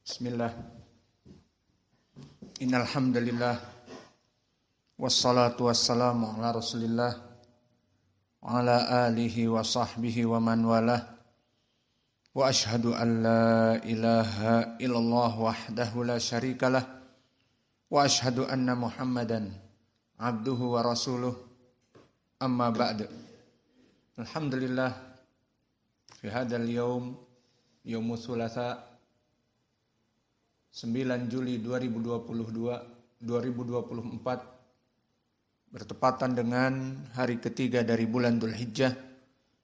Bismillah. Innal hamdalillah wassalatu wassalamu ala Rasulillah wa ala alihi wa sahbihi wa man walah. Wa ashhadu an la ilaha illallah wahdahu la syarikalah wa ashhadu anna Muhammadan abduhu wa rasuluh. Amma ba'du. Alhamdulillah fi hadzal yaum yaumul thulatsa 9 Juli 2024 bertepatan dengan hari ketiga dari bulan Dzulhijjah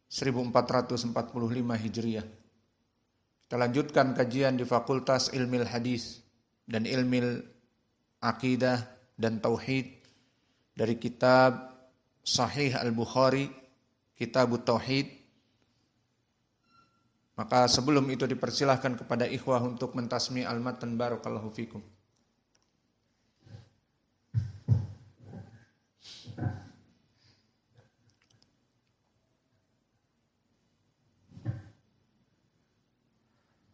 1445 Hijriah. Kita lanjutkan kajian di Fakultas Ilmil Hadis dan Ilmil Aqidah dan Tauhid dari kitab Sahih Al-Bukhari, Kitabut Tauhid. Maka sebelum itu dipersilahkan kepada ikhwah untuk mentasmi al-matan. Barakallahu fikum.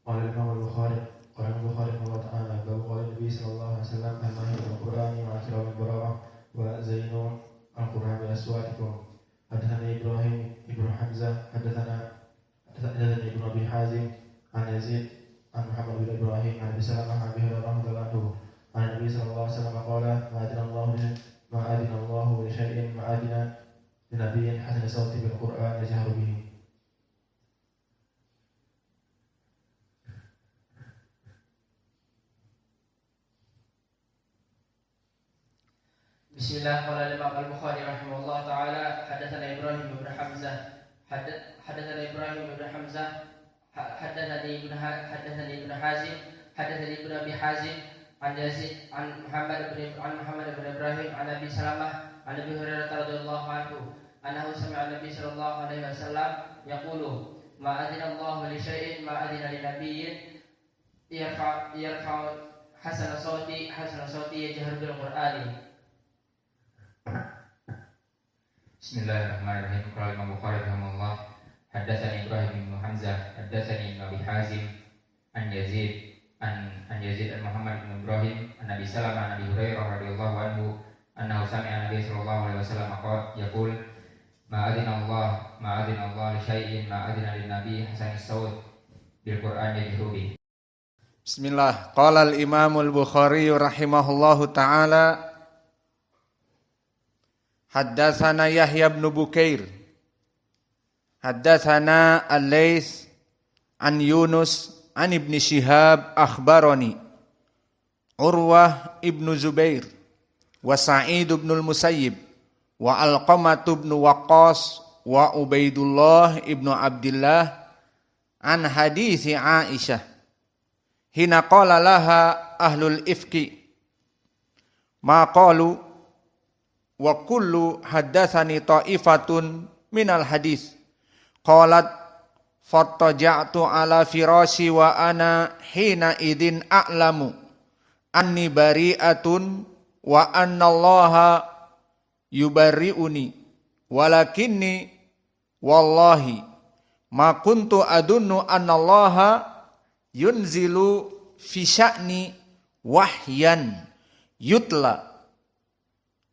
Qala Imam Al-Bukhari Allah Ta'ala bab qala Nabi sallallahu alaihi wasallam al-mahir al-Qur'ani wa akhirul bara'ah wa zainul al-Qur'an bi aswatikum. Hadatsana Ibrahim ibnu Hamzah hadatsana ibnu Abi Hazim an Yazid an Muhammad bin Ibrahim an Abi Salamah an Abi Hurairah radhiyallahu anhu an Nabi sallallahu alaihi wasallam qala ma'adina Allahu li syai'in ma'adina li nabiyyin hasan sawti bil Qur'an yajharu bihi. Bismillah. Qala Imam Al-Bukhari rahimahullah ta'ala hadatsana Ibrahim bin Hamzah hadatsana Ibrahim bin Hamzah hadatsana ibnu Hazim hadatsana ibnu Abi Hazim an Yazid an Muhammad bin Ibrahim an Abi Salamah an Abi Hurairah radhiyallahu anhu annahu sami'a Nabi sallallahu alaihi wasallam yaqulu ma adzina Allahu li syai'in ma adzina li nabiyyin yarfa'u hasana sawti yajharu bil Qur'ani. Bismillahirrahmanirrahim. Qala Imam Bukhari rahimahullah hadatsani Ibrahim bin Hamzah hadatsani Abi Hazim an Yazid an Muhammad bin Ibrahim an Abi Salamah an Abi Hurairah radhiyallahu anhu annahu sami'a Nabi sallallahu alaihi wasallam yaqul ma'adina Allah li syai'in ma'adina lin nabi hasanis sawt bil Qur'an yajharu bihi. Bismillah. Qala al-Imam Al-Bukhari rahimahullahu ta'ala haddatsana Yahya bin Bukair haddatsana Al-Laits an Yunus an Ibn Shihab akhbarani Urwah ibn Zubair wa Sa'id ibn al-Musayyib wa Alqamah ibn Waqqas wa Ubaidullah ibn Abdullah an hadithi Aisyah hina qala laha ahlul ifki ma qalu wa kullu haddatsani ta'ifatun minal hadis qalat fattaja'tu ala firashi wa ana hina idin a'lamu anni bari'atun wa anna Allaha yubarri'uni walakinni wallahi ma kuntu adunnu anna Allaha yunzilu fi sya'ni wahyan yutla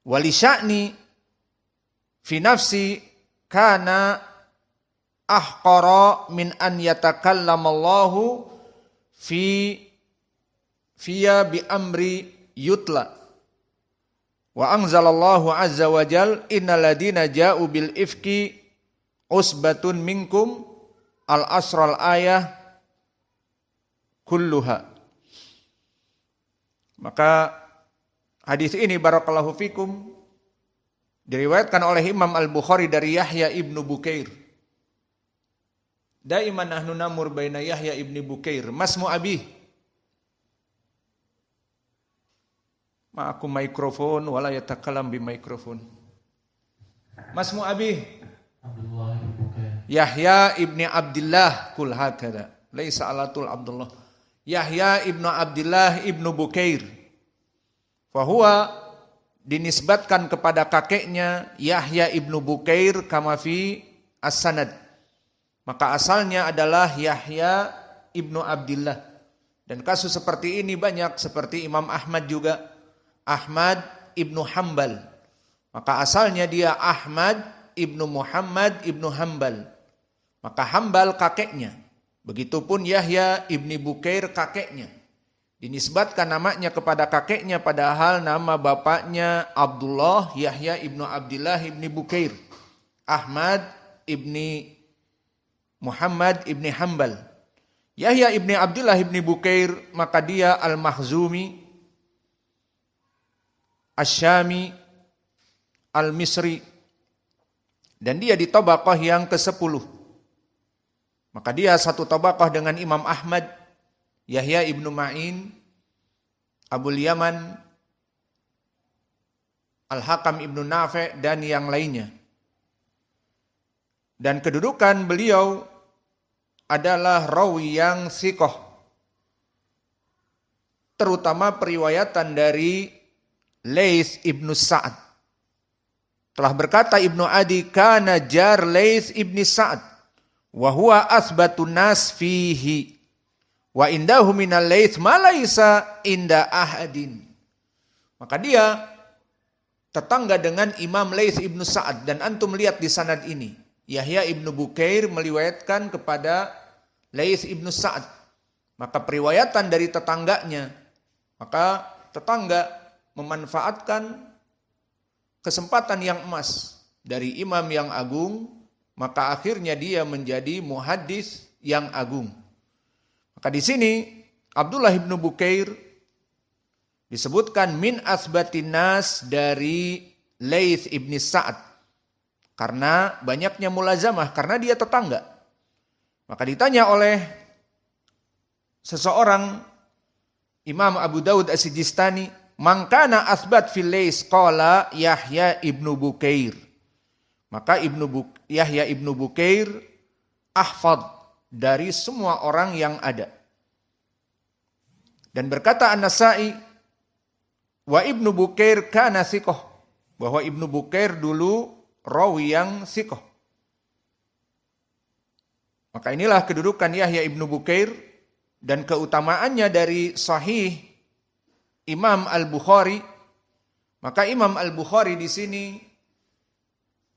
wali sya'ni fi nafsi kana ahqara min an yatakallamallahu fiya bi amri yutla wa anzalallahu azza wa jal innal ladina ja'u bil ifki usbatun minkum al asral ayah kulluha. Maka hadis ini barakallahu fikum diriwayatkan oleh Imam Al-Bukhari dari Yahya ibnu Bukair. Daiman nahnu namur baina Yahya ibnu Bukair masmu abi. Ma'akum mikrofon wala yatakalam bi mikrofon. Masmu abi Abdullah bin Bukair. Yahya ibni Abdullah kul hakada. Laisa alatul Abdullah. Yahya ibnu Abdullah ibnu Bukair. Fahuwa dinisbatkan kepada kakeknya Yahya ibnu Bukair kama fi as-sanad. Maka asalnya adalah Yahya ibnu Abdullah. Dan kasus seperti ini banyak, seperti Imam Ahmad juga, Ahmad ibnu Hambal. Maka asalnya dia Ahmad ibnu Muhammad ibnu Hambal. Maka Hambal kakeknya. Begitupun Yahya ibni Bukair kakeknya. Dinisbatkan namanya kepada kakeknya padahal nama bapaknya Abdullah Yahya ibnu Abdullah ibni Bukair. Ahmad ibni Muhammad ibni Hambal. Yahya ibni Abdullah ibni Bukair, maka dia Al-Makhzumi, Asy-Syami, Al-Misri. Dan dia di tabaqah yang ke-10. Maka dia satu tabaqah dengan Imam Ahmad, Yahya ibnu Ma'in, Abul Yaman, Al-Hakam ibnu Nafi' dan yang lainnya. Dan kedudukan beliau adalah rawi yang thiqah. Terutama periwayatan dari Laits ibnu Sa'ad. Telah berkata Ibnu Adi, kana jar Laits ibni Sa'ad wa huwa asbatun nas fihi wa indahu minal Laits ma laisa inda ahadin. Maka dia tetangga dengan Imam Laits ibnu Sa'ad, dan antum lihat di sanad ini Yahya ibnu Bukair meriwayatkan kepada Laits ibnu Sa'ad. Maka periwayatan dari tetangganya, maka tetangga memanfaatkan kesempatan yang emas dari imam yang agung, maka akhirnya dia menjadi muhaddis yang agung. Maka di sini Abdullah ibnu Bukair disebutkan min asbatin nas dari Laits ibni Sa'ad karena banyaknya mulazamah, karena dia tetangga. Maka ditanya oleh seseorang, Imam Abu Daud As-Sijistani, man kana asbat fil Laits qala Yahya ibnu Bukair. Maka Yahya ibnu Bukair ahfad dari semua orang yang ada. Dan berkata An-Nasa'i, wa ibnu Bukair kana thiqah, bahwa ibnu Bukair dulu rawi yang thiqah. Maka inilah kedudukan Yahya ibnu Bukair dan keutamaannya dari sahih Imam Al-Bukhari. Maka Imam Al-Bukhari di sini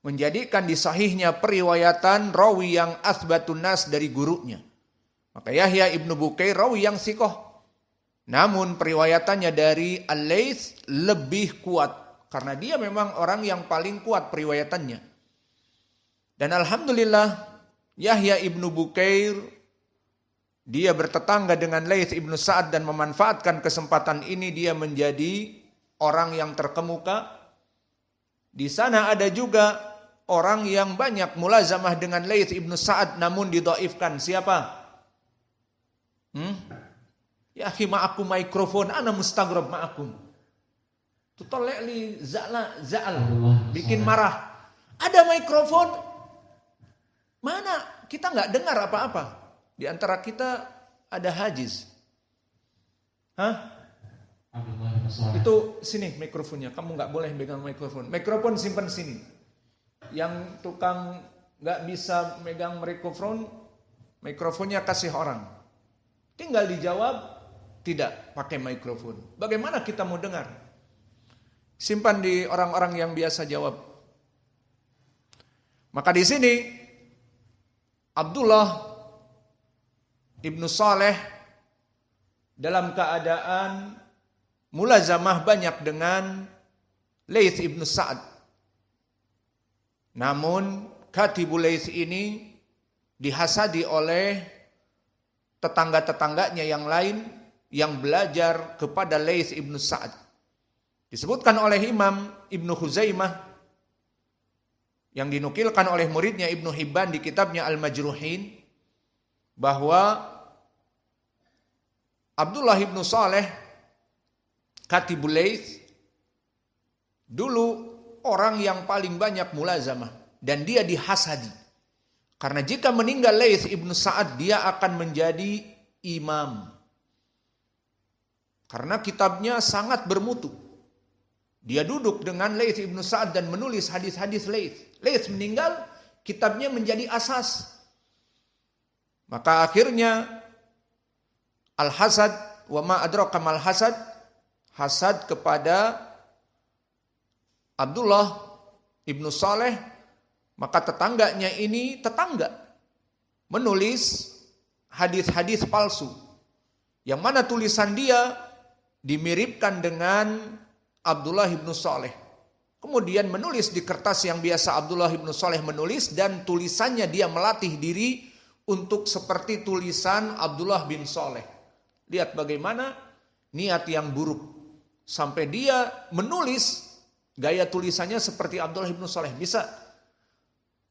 menjadikan di sahihnya periwayatan rawi yang asbatun nas dari gurunya. Maka Yahya ibnu Bukair rawi yang thiqah. Namun periwayatannya dari Al-Laits lebih kuat karena dia memang orang yang paling kuat periwayatannya. Dan alhamdulillah Yahya ibnu Bukair dia bertetangga dengan Laits ibnu Sa'ad dan memanfaatkan kesempatan ini dia menjadi orang yang terkemuka. Di sana ada juga orang yang banyak mulazamah dengan Laits ibnu Sa'ad namun didhaifkan. Siapa? Ya akhi ma'akum mikrofon, ana mustagrab ma'akum. Tutolek li za'al, bikin marah. Ada mikrofon, mana kita nggak dengar apa-apa. Di antara kita ada hajiz. Itu sini mikrofonnya. Kamu nggak boleh pegang mikrofon. Mikrofon simpan sini. Yang tukang nggak bisa megang mikrofon, mikrofonnya kasih orang. Tinggal dijawab tidak pakai mikrofon. Bagaimana kita mau dengar? Simpan di orang-orang yang biasa jawab. Maka di sini Abdullah ibnu Saleh dalam keadaan mulazamah banyak dengan Laits ibnu Sa'ad. Namun Katibul Laits ini dihasadi oleh tetangga-tetangganya yang lain yang belajar kepada Laits ibnu Sa'ad. Disebutkan oleh Imam Ibnu Khuzaimah yang dinukilkan oleh muridnya Ibnu Hibban di kitabnya Al-Majruhin bahwa Abdullah ibnu Saleh Katibul Laits dulu orang yang paling banyak mulazamah dan dia dihasadi. Karena jika meninggal Laits ibnu Sa'ad dia akan menjadi imam. Karena kitabnya sangat bermutu. Dia duduk dengan Laits ibnu Sa'ad dan menulis hadis-hadis Laits. Laits meninggal, kitabnya menjadi asas. Maka akhirnya Al-hasad, wa ma adraka mal hasad, hasad kepada Abdullah ibnu Saleh, maka tetangganya ini menulis hadis-hadis palsu, yang mana tulisan dia dimiripkan dengan Abdullah ibnu Saleh. Kemudian menulis di kertas yang biasa Abdullah ibnu Saleh menulis, dan tulisannya dia melatih diri untuk seperti tulisan Abdullah bin Saleh. Lihat bagaimana niat yang buruk, sampai dia menulis gaya tulisannya seperti Abdullah ibnu Saleh. Bisa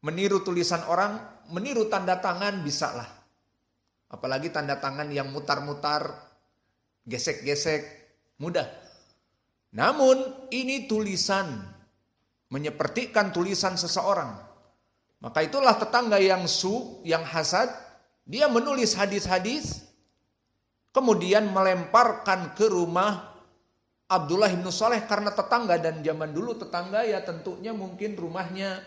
meniru tulisan orang, meniru tanda tangan, bisa lah. Apalagi tanda tangan yang mutar-mutar, gesek-gesek, mudah. Namun ini tulisan, menyepertikan tulisan seseorang. Maka itulah tetangga yang yang hasad, dia menulis hadis-hadis, kemudian melemparkan ke rumah Abdullah ibnu Saleh karena tetangga, dan zaman dulu tetangga ya tentunya mungkin rumahnya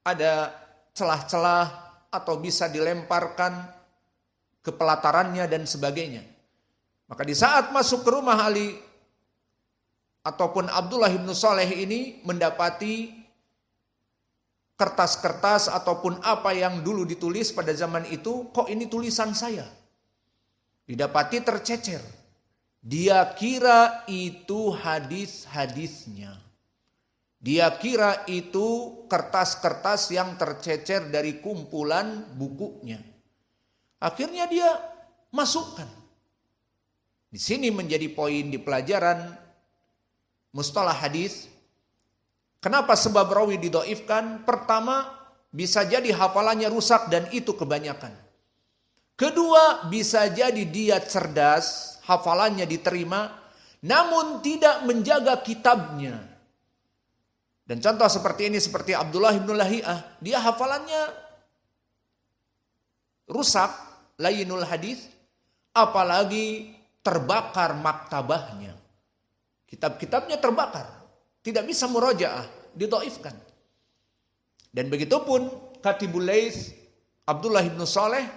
ada celah-celah atau bisa dilemparkan ke pelatarannya dan sebagainya. Maka di saat masuk ke rumah Ali ataupun Abdullah ibnu Saleh ini mendapati kertas-kertas ataupun apa yang dulu ditulis pada zaman itu, kok ini tulisan saya? Didapati tercecer. Dia kira itu hadis-hadisnya. Dia kira itu kertas-kertas yang tercecer dari kumpulan bukunya. Akhirnya dia masukkan. Di sini menjadi poin di pelajaran mustalah hadis. Kenapa sebab rawi didhaifkan? Pertama, bisa jadi hafalannya rusak dan itu kebanyakan. Kedua, bisa jadi dia cerdas, hafalannya diterima, namun tidak menjaga kitabnya. Dan contoh seperti ini, seperti Abdullah ibnu Lahiyah, dia hafalannya rusak, layinul hadis, apalagi terbakar maktabahnya. Kitab-kitabnya terbakar, tidak bisa murojaah, didhaifkan. Dan begitupun Katibul Laits, Abdullah ibnu Saleh,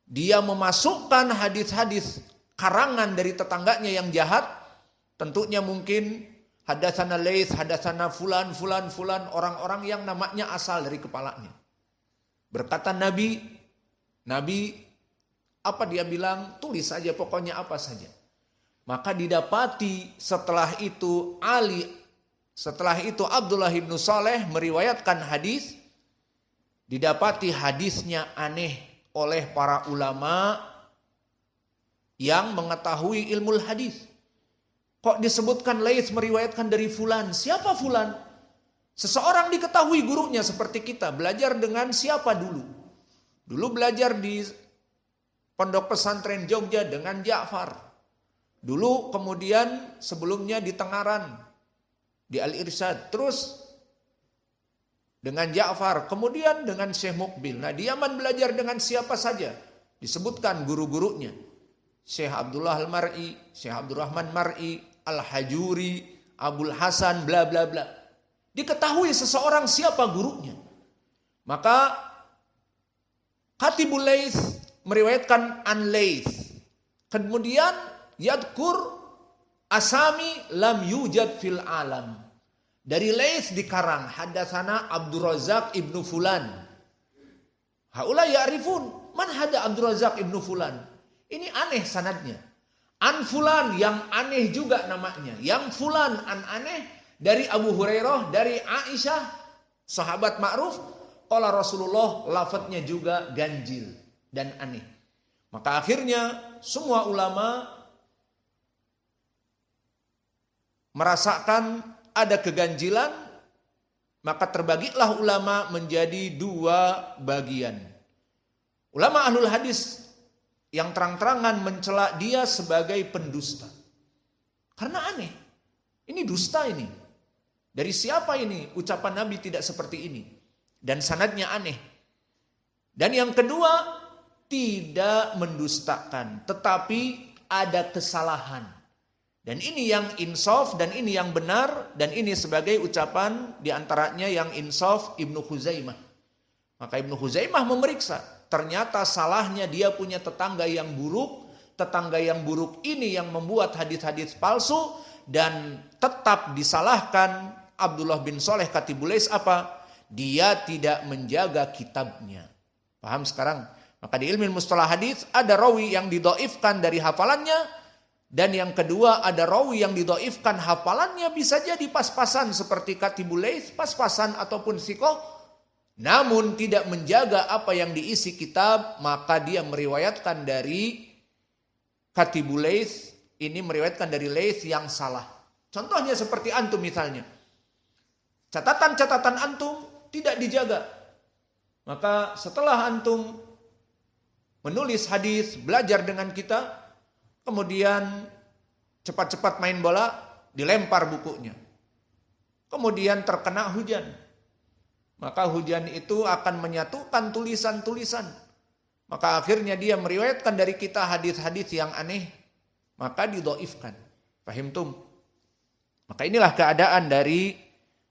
dia memasukkan hadis-hadis karangan dari tetangganya yang jahat, tentunya mungkin hadatsana Laits, hadatsana fulan, orang-orang yang namanya asal dari kepalanya. Berkata Nabi, apa dia bilang? Tulis saja pokoknya apa saja. Maka didapati setelah itu Abdullah ibnu Saleh meriwayatkan hadis, didapati hadisnya aneh oleh para ulama yang mengetahui ilmu hadis. Kok disebutkan Laits meriwayatkan dari fulan? Siapa fulan? Seseorang diketahui gurunya seperti kita. Belajar dengan siapa dulu? Dulu belajar di Pondok Pesantren Jogja dengan Ja'far. Dulu kemudian sebelumnya di Tengaran, di Al-Irsyad. Terus dengan Ja'far, kemudian dengan Syekh Mukbil. Nah, di Yaman belajar dengan siapa saja? Disebutkan guru-gurunya. Syekh Abdullah Al-Mar'i, Syekh Abdurrahman Mar'i, Al-Hajuri, Abul Hasan, bla bla bla. Diketahui seseorang siapa gurunya. Maka Katibul Laits meriwayatkan an Laits. Kemudian yadkur asami lam yujad fil alam. Dari Laits dikarang hadatsana Abdurrazzaq ibnu fulan. Haula ya'rifun man hada Abdurrazzaq ibnu fulan. Ini aneh sanadnya. An fulan yang aneh juga namanya. Yang fulan an aneh dari Abu Hurairah, dari Aisyah, sahabat ma'ruf. Qala Rasulullah, lafadznya juga ganjil dan aneh. Maka akhirnya semua ulama merasakan ada keganjilan, maka terbagilah ulama menjadi dua bagian. Ulama ahlul hadis yang terang-terangan mencela dia sebagai pendusta. Karena aneh. Ini dusta ini. Dari siapa ini? Ucapan Nabi tidak seperti ini. Dan sanadnya aneh. Dan yang kedua, tidak mendustakan. Tetapi ada kesalahan. Dan ini yang insaf, dan ini yang benar, dan ini sebagai ucapan diantaranya yang insaf Ibnu Khuzaimah. Maka Ibnu Khuzaimah memeriksa, ternyata salahnya dia punya tetangga yang buruk, tetangga yang buruk ini yang membuat hadis-hadis palsu dan tetap disalahkan Abdullah bin Soleh Katibul Laits apa? Dia tidak menjaga kitabnya. Paham sekarang? Maka di ilmu mustalah hadis ada rawi yang didhaifkan dari hafalannya, dan yang kedua ada rawi yang didhaifkan hafalannya bisa jadi pas-pasan seperti Katibul Laits, pas-pasan ataupun thiqah, namun tidak menjaga apa yang diisi kitab, maka dia meriwayatkan dari Katibul Laits, ini meriwayatkan dari Laits yang salah. Contohnya seperti antum misalnya. Catatan-catatan antum tidak dijaga. Maka setelah antum menulis hadis, belajar dengan kita, kemudian cepat-cepat main bola, dilempar bukunya. Kemudian terkena hujan. Maka hujan itu akan menyatukan tulisan-tulisan. Maka akhirnya dia meriwayatkan dari kita hadis-hadis yang aneh, maka didhaifkan. Fahimtum? Maka inilah keadaan dari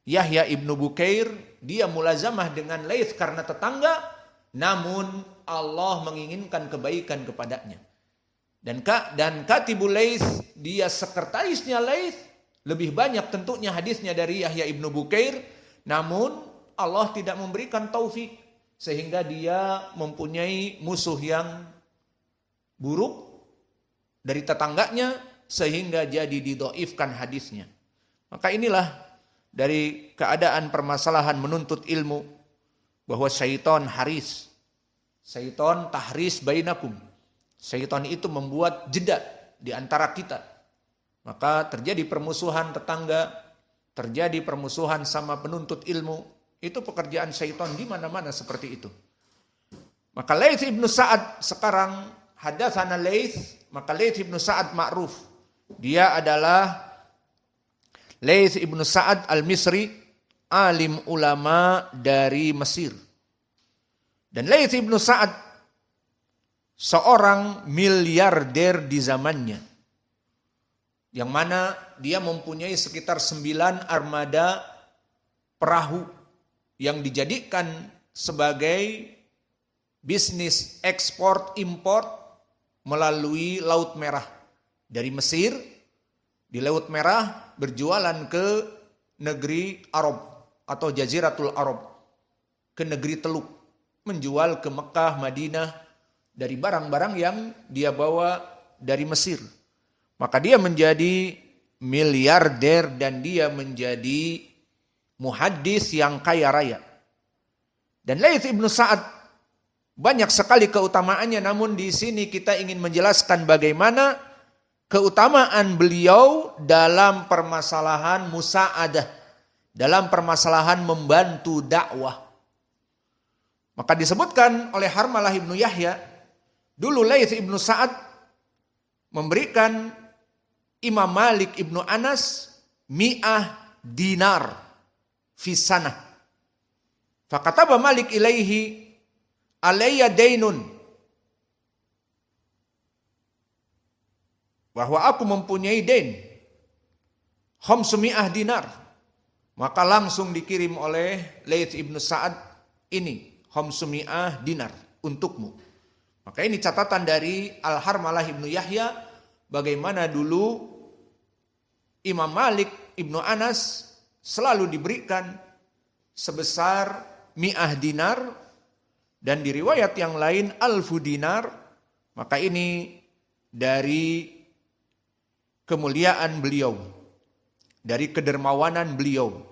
Yahya ibnu Bukair. Dia mulazamah dengan Laits karena tetangga, namun Allah menginginkan kebaikan kepadanya. Dan Katibul Laits, dia sekretarisnya Laits, lebih banyak tentunya hadisnya dari Yahya ibnu Bukair, namun Allah tidak memberikan taufik sehingga dia mempunyai musuh yang buruk dari tetangganya sehingga jadi didhaifkan hadisnya. Maka inilah dari keadaan permasalahan menuntut ilmu, bahwa syaitan haris, syaitan tahris bainakum. Syaitan itu membuat jeda di antara kita. Maka terjadi permusuhan tetangga, terjadi permusuhan sama penuntut ilmu. Itu pekerjaan syaitan di mana-mana seperti itu. Maka Laits ibnu Sa'ad sekarang hadatsana Laits, maka Laits ibnu Sa'ad ma'ruf. Dia adalah Laits ibnu Sa'ad al-Misri, alim ulama dari Mesir. Dan Laits ibnu Sa'ad seorang miliarder di zamannya, yang mana dia mempunyai sekitar 9 armada perahu yang dijadikan sebagai bisnis ekspor impor melalui Laut Merah. Dari Mesir, di Laut Merah berjualan ke negeri Arab atau Jaziratul Arab, ke negeri Teluk, menjual ke Mekah, Madinah dari barang-barang yang dia bawa dari Mesir. Maka dia menjadi miliarder dan dia menjadi muhaddis yang kaya raya. Dan Laits ibnu Sa'ad banyak sekali keutamaannya, namun di sini kita ingin menjelaskan bagaimana keutamaan beliau dalam permasalahan musa'adah, dalam permasalahan membantu dakwah. Maka disebutkan oleh Harmalah ibnu Yahya, dulu Laits ibnu Sa'ad memberikan Imam Malik ibnu Anas 100 dinar fisanah. Fakataba Malik ilaihi alayya dainun, bahwa aku mempunyai dain 500 dinar. Maka langsung dikirim oleh Laits ibnu Sa'ad ini 500 dinar untukmu. Maka ini catatan dari Al-Harmalah ibnu Yahya, bagaimana dulu Imam Malik ibnu Anas selalu diberikan sebesar 100 dinar, dan di riwayat yang lain 1000 dinar. Maka ini dari kemuliaan beliau, dari kedermawanan beliau.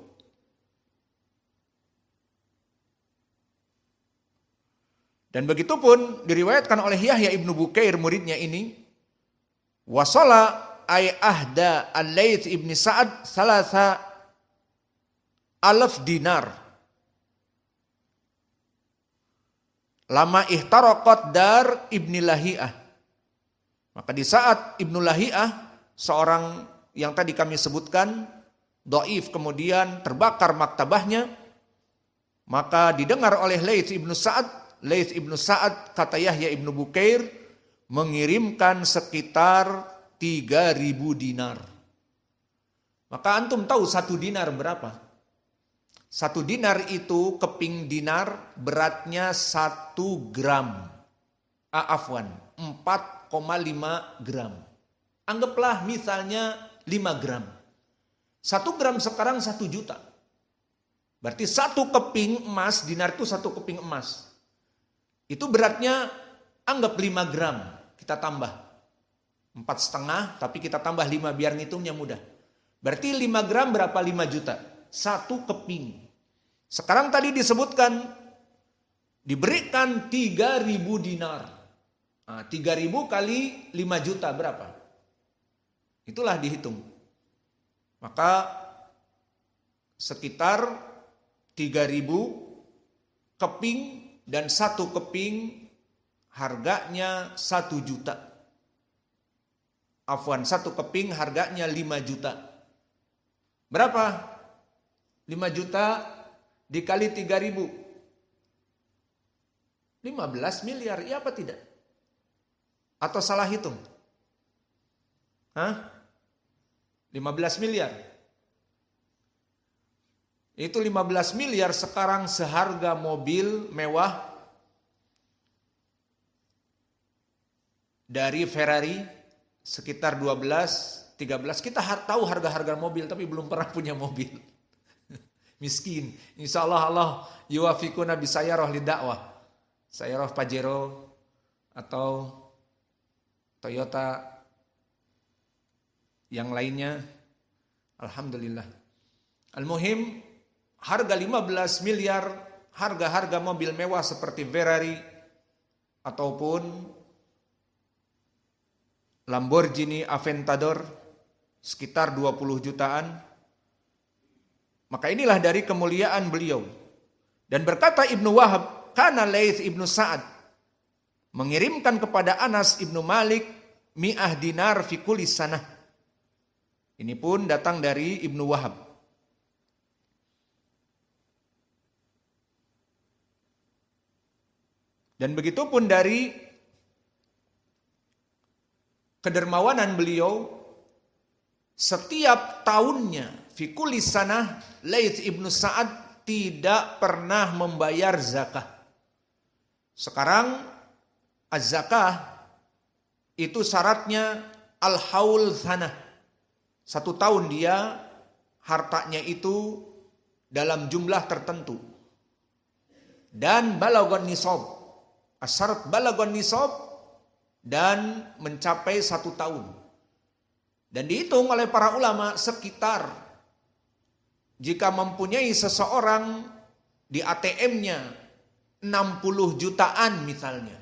Dan begitu pun diriwayatkan oleh Yahya ibnu Bukair, muridnya ini, wasala ay ahda al-Laits ibni Sa'ad 3,000 dinar lama ihtaraqat dar ibni Lahiyah. Maka di saat Ibnu Lahiyah, seorang yang tadi kami sebutkan dhaif, kemudian terbakar maktabahnya, maka didengar oleh Laits ibnu Sa'ad. Laits ibnu Sa'ad, kata Yahya ibnu Bukair, mengirimkan sekitar 3.000 dinar. Maka antum tahu 1 dinar berapa? 1 dinar itu, keping dinar beratnya 1 gram. 4 gram. Anggaplah misalnya 5 gram. 1 gram sekarang 1 juta. Berarti 1 keping emas, dinar itu 1 keping emas. Itu beratnya anggap 5 gram. Kita tambah 4,5, tapi kita tambah 5 biar ngitungnya mudah. Berarti 5 gram berapa? 5 juta. 1 keping. Sekarang tadi disebutkan diberikan 3.000 dinar. Nah, 3.000 kali 5 juta berapa? Itulah dihitung. Maka sekitar 3.000 keping dan 1 keping harganya 1 juta. Afwan, 1 keping harganya 5 juta. Berapa? 5 juta dikali 3.000. 15 miliar, iya apa tidak? Atau salah hitung? 15 miliar. Itu 15 miliar sekarang seharga mobil mewah dari Ferrari sekitar 12, 13. Kita tahu harga-harga mobil tapi belum pernah punya mobil. Miskin. Insya Allah yuwafikuna bisayaroh lidakwah. Sayaroh Pajero atau Toyota yang lainnya. Alhamdulillah. Al-muhim, harga 15 miliar, harga-harga mobil mewah seperti Ferrari ataupun Lamborghini Aventador sekitar 20 jutaan. Maka inilah dari kemuliaan beliau. Dan berkata Ibnu Wahab, kana Laits Ibnu Sa'ad mengirimkan kepada Anas Ibnu Malik 100 dinar fi kulli sanah. Ini pun datang dari Ibnu Wahab. Dan begitu pun dari kedermawanan beliau, setiap tahunnya fi kulli sanah Laits Ibnu Sa'ad tidak pernah membayar zakah. Sekarang az-zakah itu syaratnya al-haul sanah. 1 tahun dia hartanya itu dalam jumlah tertentu. Dan balagon nisab. Asyarat balagon nisab dan mencapai 1 tahun. Dan dihitung oleh para ulama sekitar jika mempunyai seseorang di ATM-nya 60 jutaan misalnya.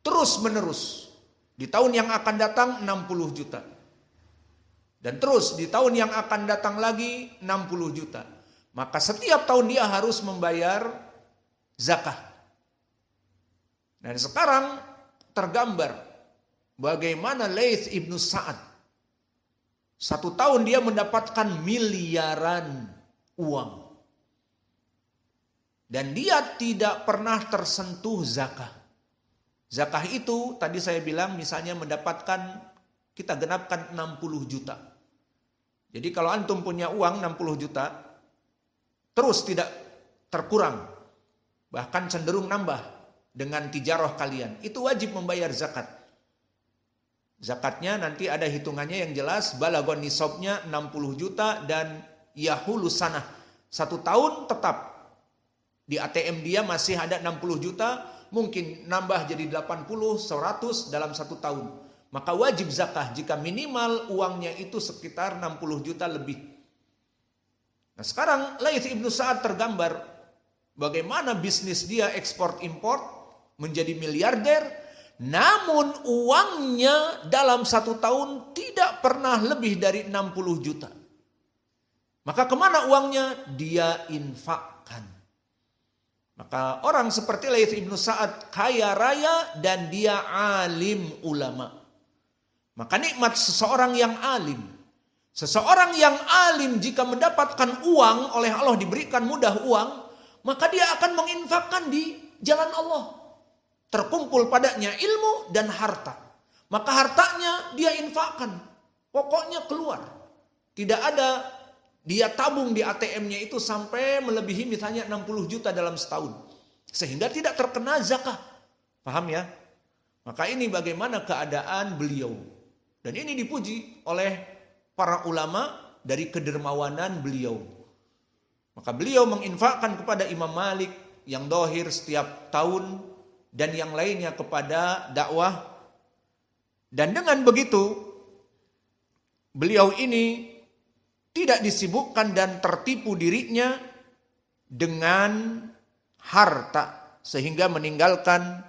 Terus menerus. Di tahun yang akan datang 60 juta. Dan terus di tahun yang akan datang lagi 60 juta. Maka setiap tahun dia harus membayar zakah. Dan sekarang tergambar bagaimana Laits Ibnu Sa'ad 1 tahun dia mendapatkan miliaran uang. Dan dia tidak pernah tersentuh zakah. Zakah itu tadi saya bilang misalnya mendapatkan, kita genapkan 60 juta. Jadi kalau antum punya uang 60 juta, terus tidak terkurang, bahkan cenderung nambah dengan tijarah kalian, itu wajib membayar zakat. Zakatnya nanti ada hitungannya yang jelas, balagon nisabnya 60 juta dan yahulu sanah. 1 tahun tetap di ATM dia masih ada 60 juta, mungkin nambah jadi 80, 100 dalam 1 tahun. Maka wajib zakah jika minimal uangnya itu sekitar 60 juta lebih. Nah sekarang Laits Ibnu Sa'ad tergambar bagaimana bisnis dia ekspor impor menjadi miliarder, namun uangnya dalam 1 tahun tidak pernah lebih dari 60 juta. Maka kemana uangnya? Dia infakkan. Maka orang seperti Laits Ibnu Sa'ad kaya raya dan dia alim ulama. Maka nikmat seseorang yang alim. Seseorang yang alim jika mendapatkan uang oleh Allah, diberikan mudah uang, maka dia akan menginfakkan di jalan Allah. Terkumpul padanya ilmu dan harta. Maka hartanya dia infakkan. Pokoknya keluar. Tidak ada dia tabung di ATM-nya itu sampai melebihi misalnya 60 juta dalam setahun. Sehingga tidak terkena zakah. Paham ya? Maka ini bagaimana keadaan beliau. Dan ini dipuji oleh para ulama dari kedermawanan beliau. Maka beliau menginfakkan kepada Imam Malik yang dohir setiap tahun dan yang lainnya kepada dakwah. Dan dengan begitu beliau ini tidak disibukkan dan tertipu dirinya dengan harta sehingga meninggalkan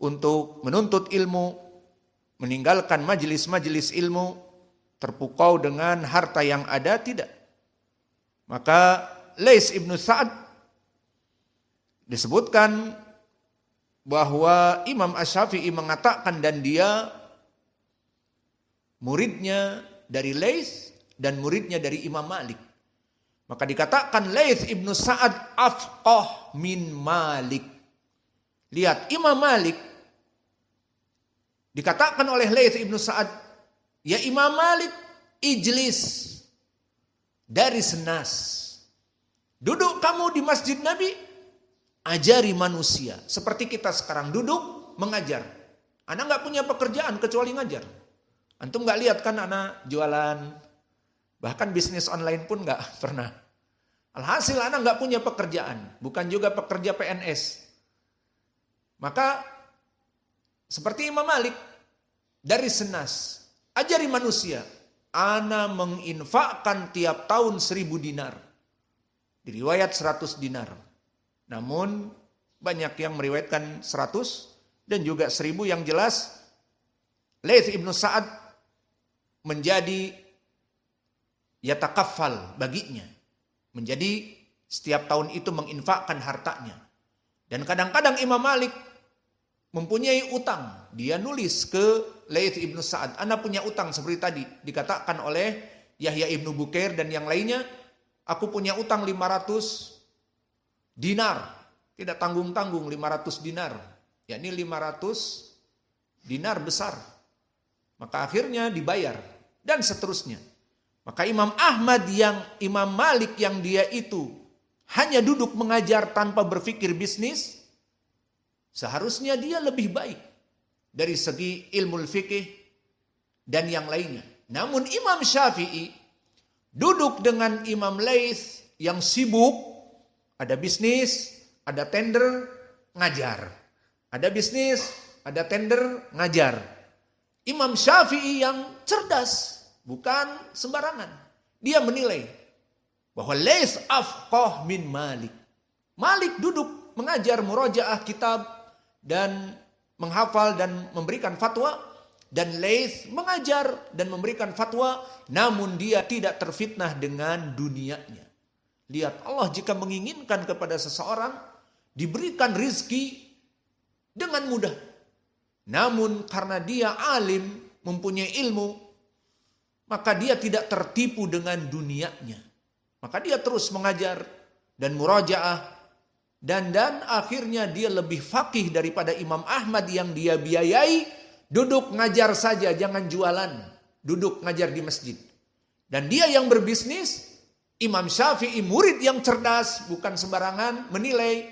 untuk menuntut ilmu, meninggalkan majelis-majelis ilmu, terpukau dengan harta yang ada, tidak. Maka Lais ibnu Sa'ad disebutkan bahwa Imam Asy-Syafi'i mengatakan, dan dia muridnya dari Lais dan muridnya dari Imam Malik. Maka dikatakan Lais ibnu Sa'ad afqah min Malik. Lihat, Imam Malik dikatakan oleh Lais ibnu Sa'ad, ya Imam Malik, ijlis dari senas. Duduk kamu di masjid Nabi, ajari manusia. Seperti kita sekarang duduk mengajar. Anak nggak punya pekerjaan kecuali ngajar. Antum nggak lihat kan anak jualan, bahkan bisnis online pun nggak pernah. Alhasil anak nggak punya pekerjaan, bukan juga pekerja PNS. Maka seperti Imam Malik, dari senas, ajari manusia. Ana menginfakkan tiap tahun 1000 dinar. Di riwayat 100 dinar. Namun banyak yang meriwayatkan 100 dan juga 1000, yang jelas Lais ibnu Sa'ad menjadi yatakaffal baginya. Menjadi setiap tahun itu menginfakkan hartanya. Dan kadang-kadang Imam Malik mempunyai utang. Dia nulis ke Lais ibnu Sa'ad, ana punya utang seperti tadi dikatakan oleh Yahya ibnu Bukair dan yang lainnya. Aku punya utang 500 dinar. Tidak tanggung-tanggung 500 dinar. Yakni 500 dinar besar. Maka akhirnya dibayar. Dan seterusnya. Maka Imam Malik yang dia itu hanya duduk mengajar tanpa berpikir bisnis, seharusnya dia lebih baik dari segi ilmu fikih dan yang lainnya. Namun Imam Syafi'i duduk dengan Imam Lais yang sibuk, ada bisnis, ada tender, ngajar. Ada bisnis, ada tender, ngajar. Imam Syafi'i yang cerdas, bukan sembarangan. Dia menilai bahwa Lais afqah min Malik. Malik duduk mengajar murojaah kitab dan menghafal dan memberikan fatwa, dan Lais mengajar dan memberikan fatwa, namun dia tidak terfitnah dengan dunianya. Lihat, Allah jika menginginkan kepada seseorang diberikan rizki dengan mudah. Namun karena dia alim, mempunyai ilmu, maka dia tidak tertipu dengan dunianya. Maka dia terus mengajar dan murojaah. Dan akhirnya dia lebih faqih daripada Imam Ahmad yang dia biayai. Duduk ngajar saja, jangan jualan. Duduk ngajar di masjid. Dan dia yang berbisnis, Imam Syafi'i murid yang cerdas, bukan sembarangan, menilai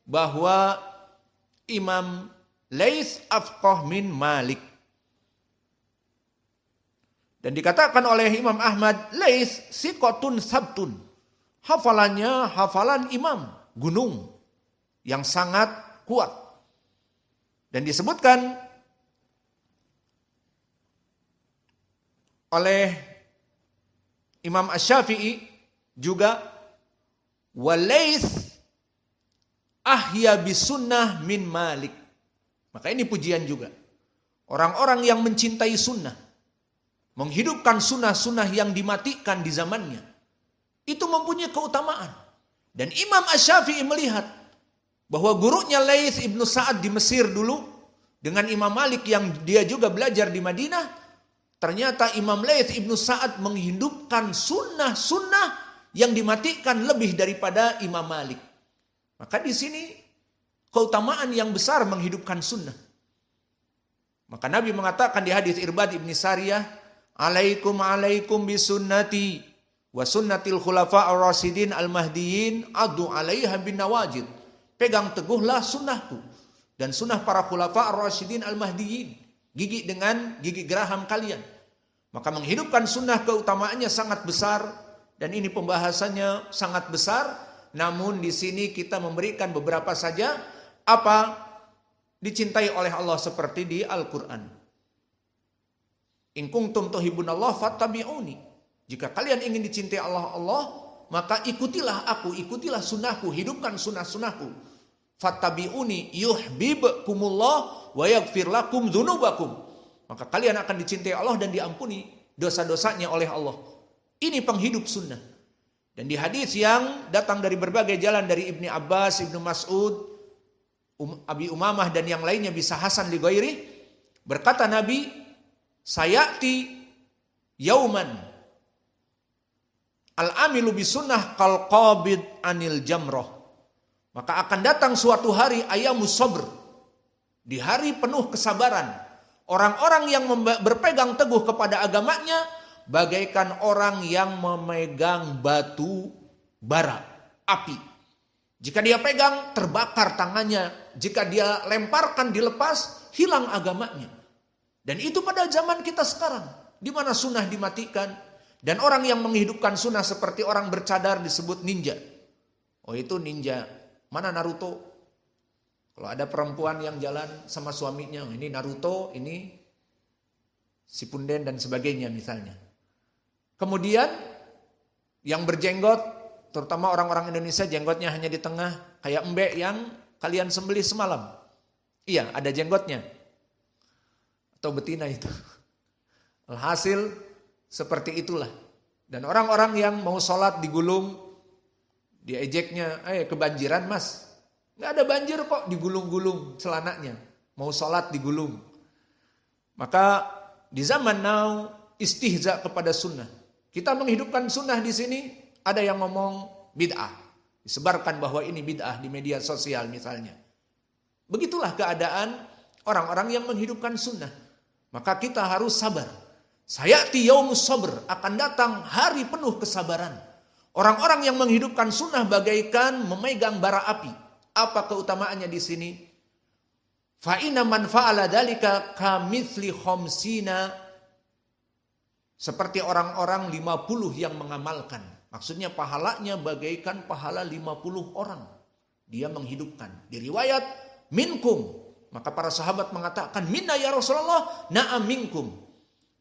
bahwa Imam Lais afqah min Malik. Dan dikatakan oleh Imam Ahmad, Lais siqatun sabtun. Hafalannya hafalan imam, gunung yang sangat kuat. Dan disebutkan oleh Imam Asy-Syafi'i juga, walais ahya bisunnah min Malik. Maka ini pujian juga. Orang-orang yang mencintai sunnah, menghidupkan sunnah-sunnah yang dimatikan di zamannya, itu mempunyai keutamaan. Dan Imam Asy-Syafi'i melihat bahwa gurunya Lais ibnu Sa'ad di Mesir dulu dengan Imam Malik yang dia juga belajar di Madinah, ternyata Imam Lais ibnu Sa'ad menghidupkan sunnah-sunnah yang dimatikan lebih daripada Imam Malik. Maka di sini keutamaan yang besar menghidupkan sunnah. Maka Nabi mengatakan di hadis Irbad ibn Sariyah, alaikum bisunnati wa sunnatil khulafa ar-rasyidin al-mahdiyyin addu alaiha bin nawajid. Pegang teguhlah sunnahku dan sunnah para khulafa ar-rasyidin al-mahdiyyin, gigi dengan gigi geraham kalian. Maka menghidupkan sunnah keutamaannya sangat besar, dan ini pembahasannya sangat besar. Namun di sini kita memberikan beberapa saja apa dicintai oleh Allah seperti di Al-Quran. In kuntum tuhibbunallah fattabi'uni. Jika kalian ingin dicintai Allah, maka ikutilah aku, ikutilah sunnahku, hidupkan sunnah-sunnahku. Fattabi'uni yuhibbukumullah wa yaghfir lakum dzunubakum. Maka kalian akan dicintai Allah dan diampuni dosa-dosanya oleh Allah. Ini penghidup sunnah. Dan di hadis yang datang dari berbagai jalan dari Ibni Abbas, Ibnu Mas'ud, Abi Umamah dan yang lainnya bisa hasan li ghairi, berkata Nabi, sayati yauman al-amilu bisunnah kal qabid anil jamroh. Maka akan datang suatu hari ayamus sabr, di hari penuh kesabaran. Orang-orang yang berpegang teguh kepada agamanya bagaikan orang yang memegang batu bara, api. Jika dia pegang, terbakar tangannya. Jika dia lemparkan, dilepas, hilang agamanya. Dan itu pada zaman kita sekarang, di mana sunnah dimatikan. Dan orang yang menghidupkan sunnah seperti orang bercadar disebut ninja. Oh itu ninja. Mana Naruto? Kalau ada perempuan yang jalan sama suaminya, ini Naruto, ini Shippuden dan sebagainya misalnya. Kemudian yang berjenggot, terutama orang-orang Indonesia jenggotnya hanya di tengah, kayak embek yang kalian sembelih semalam. Iya, ada jenggotnya. Atau betina itu. Alhasil seperti itulah. Dan orang-orang yang mau sholat digulung, diejeknya, kebanjiran mas. Nggak ada banjir kok, digulung-gulung celananya. Mau sholat digulung. Maka di zaman now istihza kepada sunnah. Kita menghidupkan sunnah di sini, ada yang ngomong bid'ah. Disebarkan bahwa ini bid'ah di media sosial misalnya. Begitulah keadaan orang-orang yang menghidupkan sunnah. Maka kita harus sabar. Sayati yaumus sabr, akan datang hari penuh kesabaran. Orang-orang yang menghidupkan sunnah bagaikan memegang bara api. Apa keutamaannya di sini? Fa inna man fa'ala dzalika kamitsli khamsina, seperti orang-orang 50 yang mengamalkan. Maksudnya pahalanya bagaikan pahala 50 orang. Dia menghidupkan. Di riwayat minkum. Maka para sahabat mengatakan minna ya Rasulullah, na'am minkum.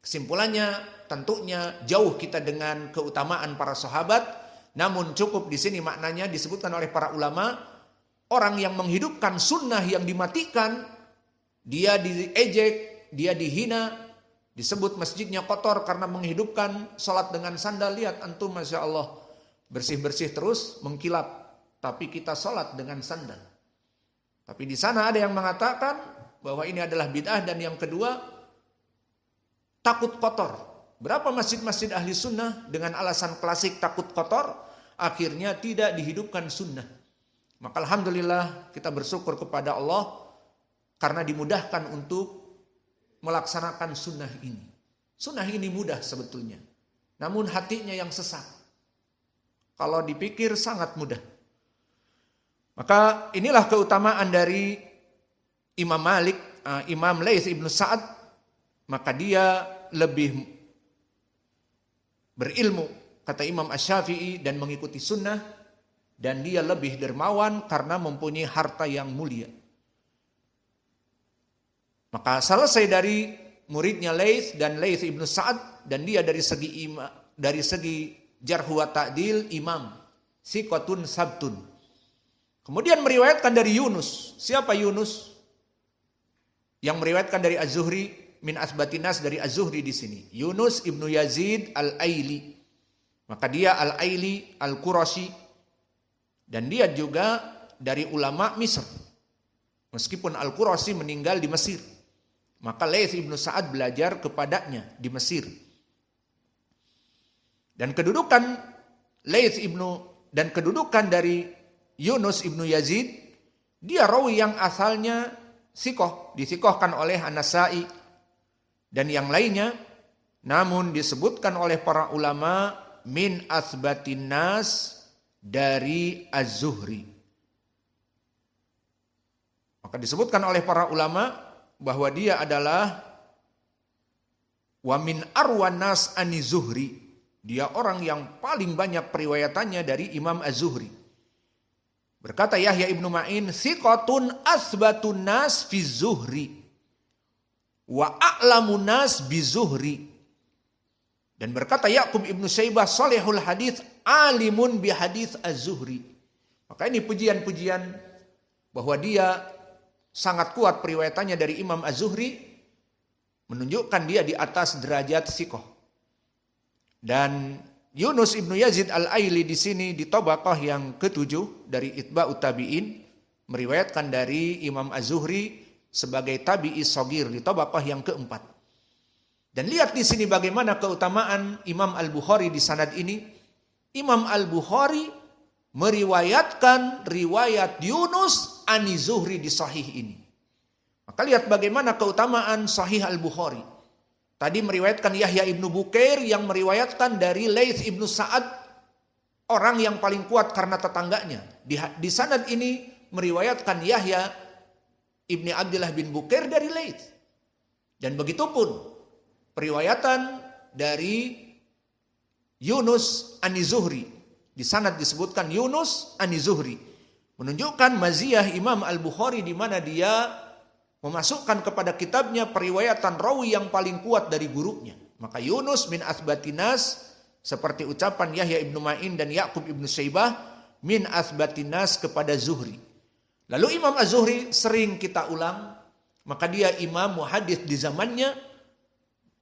Kesimpulannya tentunya jauh kita dengan keutamaan para sahabat. Namun cukup di sini maknanya disebutkan oleh para ulama. Orang yang menghidupkan sunnah yang dimatikan, dia diejek, dia dihina. Disebut masjidnya kotor karena menghidupkan sholat dengan sandal. Lihat antum Masya Allah. Bersih-bersih terus mengkilap. Tapi kita sholat dengan sandal. Tapi di sana ada yang mengatakan bahwa ini adalah bid'ah. Dan yang kedua, takut kotor. Berapa masjid-masjid ahli sunnah dengan alasan klasik takut kotor, akhirnya tidak dihidupkan sunnah. Maka alhamdulillah kita bersyukur kepada Allah karena dimudahkan untuk melaksanakan sunnah ini. Sunnah ini mudah sebetulnya. Namun hatinya yang sesat. Kalau dipikir sangat mudah. Maka inilah keutamaan dari Imam Malik, Imam Laits ibnu Sa'ad. Maka dia lebih berilmu, kata Imam Asy-Syafi'i, dan mengikuti sunnah. Dan dia lebih dermawan karena mempunyai harta yang mulia. Maka selesai dari muridnya Laits dan Laits ibnu Sa'ad, dan dia dari segi jarh wa ta'dil imam, siqatun sabtun. Kemudian meriwayatkan dari Yunus. Siapa Yunus? Yang meriwayatkan dari Az-Zuhri, min asbatinas, dari Az-Zuhri di sini. Yunus ibnu Yazid al-Aili. Maka dia al-Aili al-Qurashi, dan dia juga dari ulama Misr. Meskipun al-Qurashi meninggal di Mesir. Maka Laits ibnu Sa'ad belajar kepadanya di Mesir. Dan kedudukan dari Yunus ibnu Yazid, dia rawi yang asalnya sikoh, disikohkan oleh An-Nasa'i dan yang lainnya. Namun disebutkan oleh para ulama min asbatin nas dari Az-Zuhri. Maka disebutkan oleh para ulama bahwa dia adalah wa min arwan nas ani Zuhri. Dia orang yang paling banyak periwayatannya dari Imam Az-Zuhri. Berkata Yahya ibnu Ma'in, thiqatun asbatun nas fi Zuhri wa a'lamun nas bi Zuhri. Dan berkata Ya'qub ibnu Syaibah, salihul hadits alimun bi hadits Az-Zuhri. Maka ini pujian-pujian bahwa dia sangat kuat periwayatannya dari Imam Az-Zuhri, menunjukkan dia di atas derajat thiqah. Dan Yunus ibnu Yazid al-Aili di sini di Tabaqah yang ke-7 dari Itba'ut Tabi'in meriwayatkan dari Imam Az-Zuhri sebagai tabi'i shagir di Tabaqah yang ke-4. Dan lihat di sini bagaimana keutamaan Imam Al-Bukhari di sanad ini. Imam Al-Bukhari meriwayatkan riwayat Yunus ani Zuhri di sahih ini. Maka lihat bagaimana keutamaan sahih Al-Bukhari. Tadi meriwayatkan Yahya ibnu Bukair yang meriwayatkan dari Laits ibnu Sa'ad, orang yang paling kuat karena tetangganya. Di sanad ini meriwayatkan Yahya ibni Abdullah bin Bukair dari Laits. Dan begitu pun periwayatan dari Yunus ani Zuhri. Di sanad disebutkan Yunus ani Zuhri. Menunjukkan maziyah Imam Al-Bukhari di mana dia memasukkan kepada kitabnya periwayatan rawi yang paling kuat dari gurunya. Maka Yunus min asbatinas, seperti ucapan Yahya ibnu Ma'in dan Ya'qub ibnu Syaibah, min asbatinas kepada Zuhri. Lalu Imam Az-Zuhri sering kita ulang, maka dia imam muhadits di zamannya.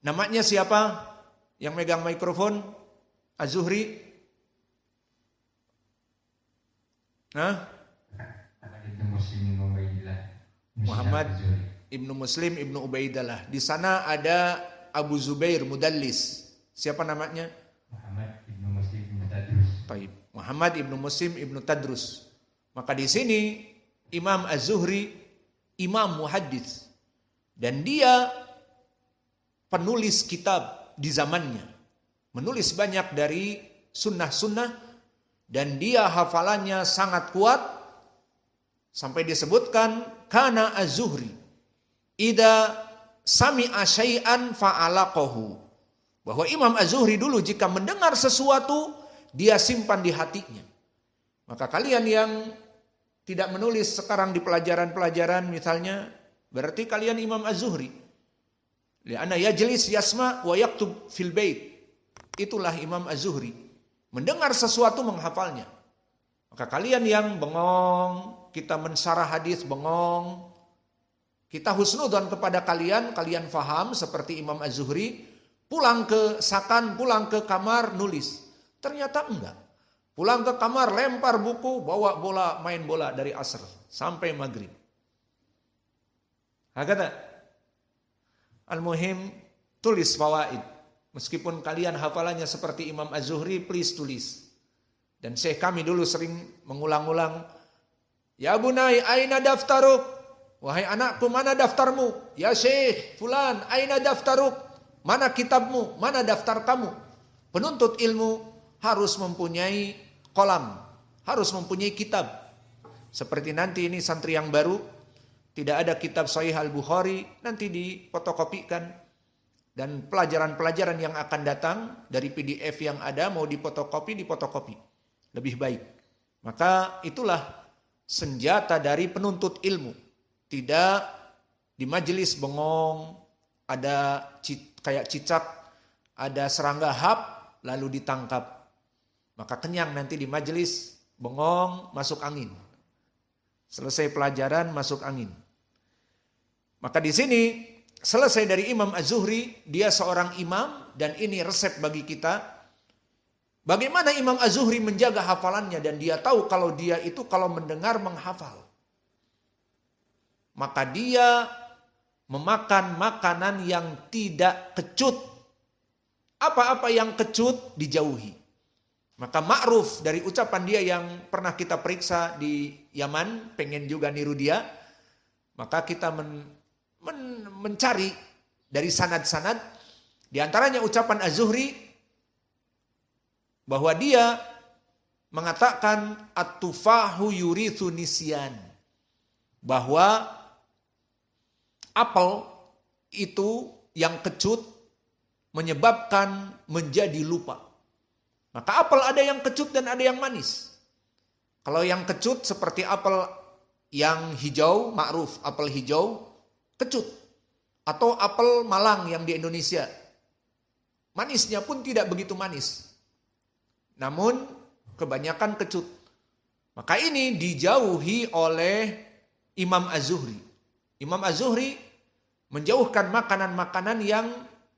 Namanya siapa? Yang megang mikrofon Az-Zuhri? Muhammad ibnu Muslim ibnu Ubaidillah. Di sana ada Abu Zubair Mudallis. Siapa namanya? Muhammad ibnu Muslim ibnu Tadrus. Baik, Muhammad ibnu Muslim ibnu Tadrus. Maka di sini Imam Az-Zuhri imam muhaddits dan dia penulis kitab di zamannya. Menulis banyak dari sunnah-sunnah dan dia hafalannya sangat kuat. Sampai disebutkan kana Az-Zuhri idza sami'a syai'an fa'alaqahu. Bahwa Imam Az-Zuhri dulu jika mendengar sesuatu dia simpan di hatinya. Maka kalian yang tidak menulis sekarang di pelajaran-pelajaran misalnya, berarti kalian Imam Az-Zuhri. Li'anna yajlis yasma wa yaktub fil bait. Itulah Imam Az-Zuhri. Mendengar sesuatu menghafalnya. Maka kalian yang bengong, kita mensyarah hadis bengong, kita husnudzon kepada kalian faham seperti Imam Az-Zuhri, pulang ke sakan, pulang ke kamar nulis. Ternyata enggak. Pulang ke kamar lempar buku, bawa bola, main bola dari asar sampai maghrib. Hakata. Al-muhim tulis fawaid. Meskipun kalian hafalannya seperti Imam Az-Zuhri, please tulis. Dan syekh kami dulu sering mengulang-ulang, ya bunai, aina daftaruk? Wahai anakku, mana daftarmu? Ya syekh, fulan, aina daftaruk? Mana kitabmu? Mana daftar kamu? Penuntut ilmu harus mempunyai kolam, harus mempunyai kitab. Seperti nanti ini santri yang baru, tidak ada kitab Sahih Al-Bukhari, nanti difotokopikan. Dan pelajaran-pelajaran yang akan datang dari PDF yang ada, mau difotokopi. Lebih baik. Maka itulah senjata dari penuntut ilmu. Tidak di majelis bengong, ada kayak cicak, ada serangga hap, lalu ditangkap. Maka kenyang nanti di majelis, bengong, masuk angin. Selesai pelajaran, masuk angin. Maka di sini, selesai dari Imam Az-Zuhri, dia seorang imam, dan ini resep bagi kita. Bagaimana Imam Az-Zuhri menjaga hafalannya dan dia tahu kalau dia itu kalau mendengar menghafal. Maka dia memakan makanan yang tidak kecut. Apa-apa yang kecut dijauhi. Maka ma'ruf dari ucapan dia yang pernah kita periksa di Yaman, pengen juga niru dia. Maka kita mencari dari sanad-sanad. Di antaranya ucapan Az-Zuhri bahwa dia mengatakan at-tufahu yurithu nisyan, bahwa apel itu yang kecut menyebabkan menjadi lupa. Maka apel ada yang kecut dan ada yang manis. Kalau yang kecut seperti apel yang hijau, ma'ruf, apel hijau, kecut. Atau apel Malang yang di Indonesia. Manisnya pun tidak begitu manis. Namun kebanyakan kecut. Maka ini dijauhi oleh Imam Az-Zuhri. Imam Az-Zuhri menjauhkan makanan-makanan yang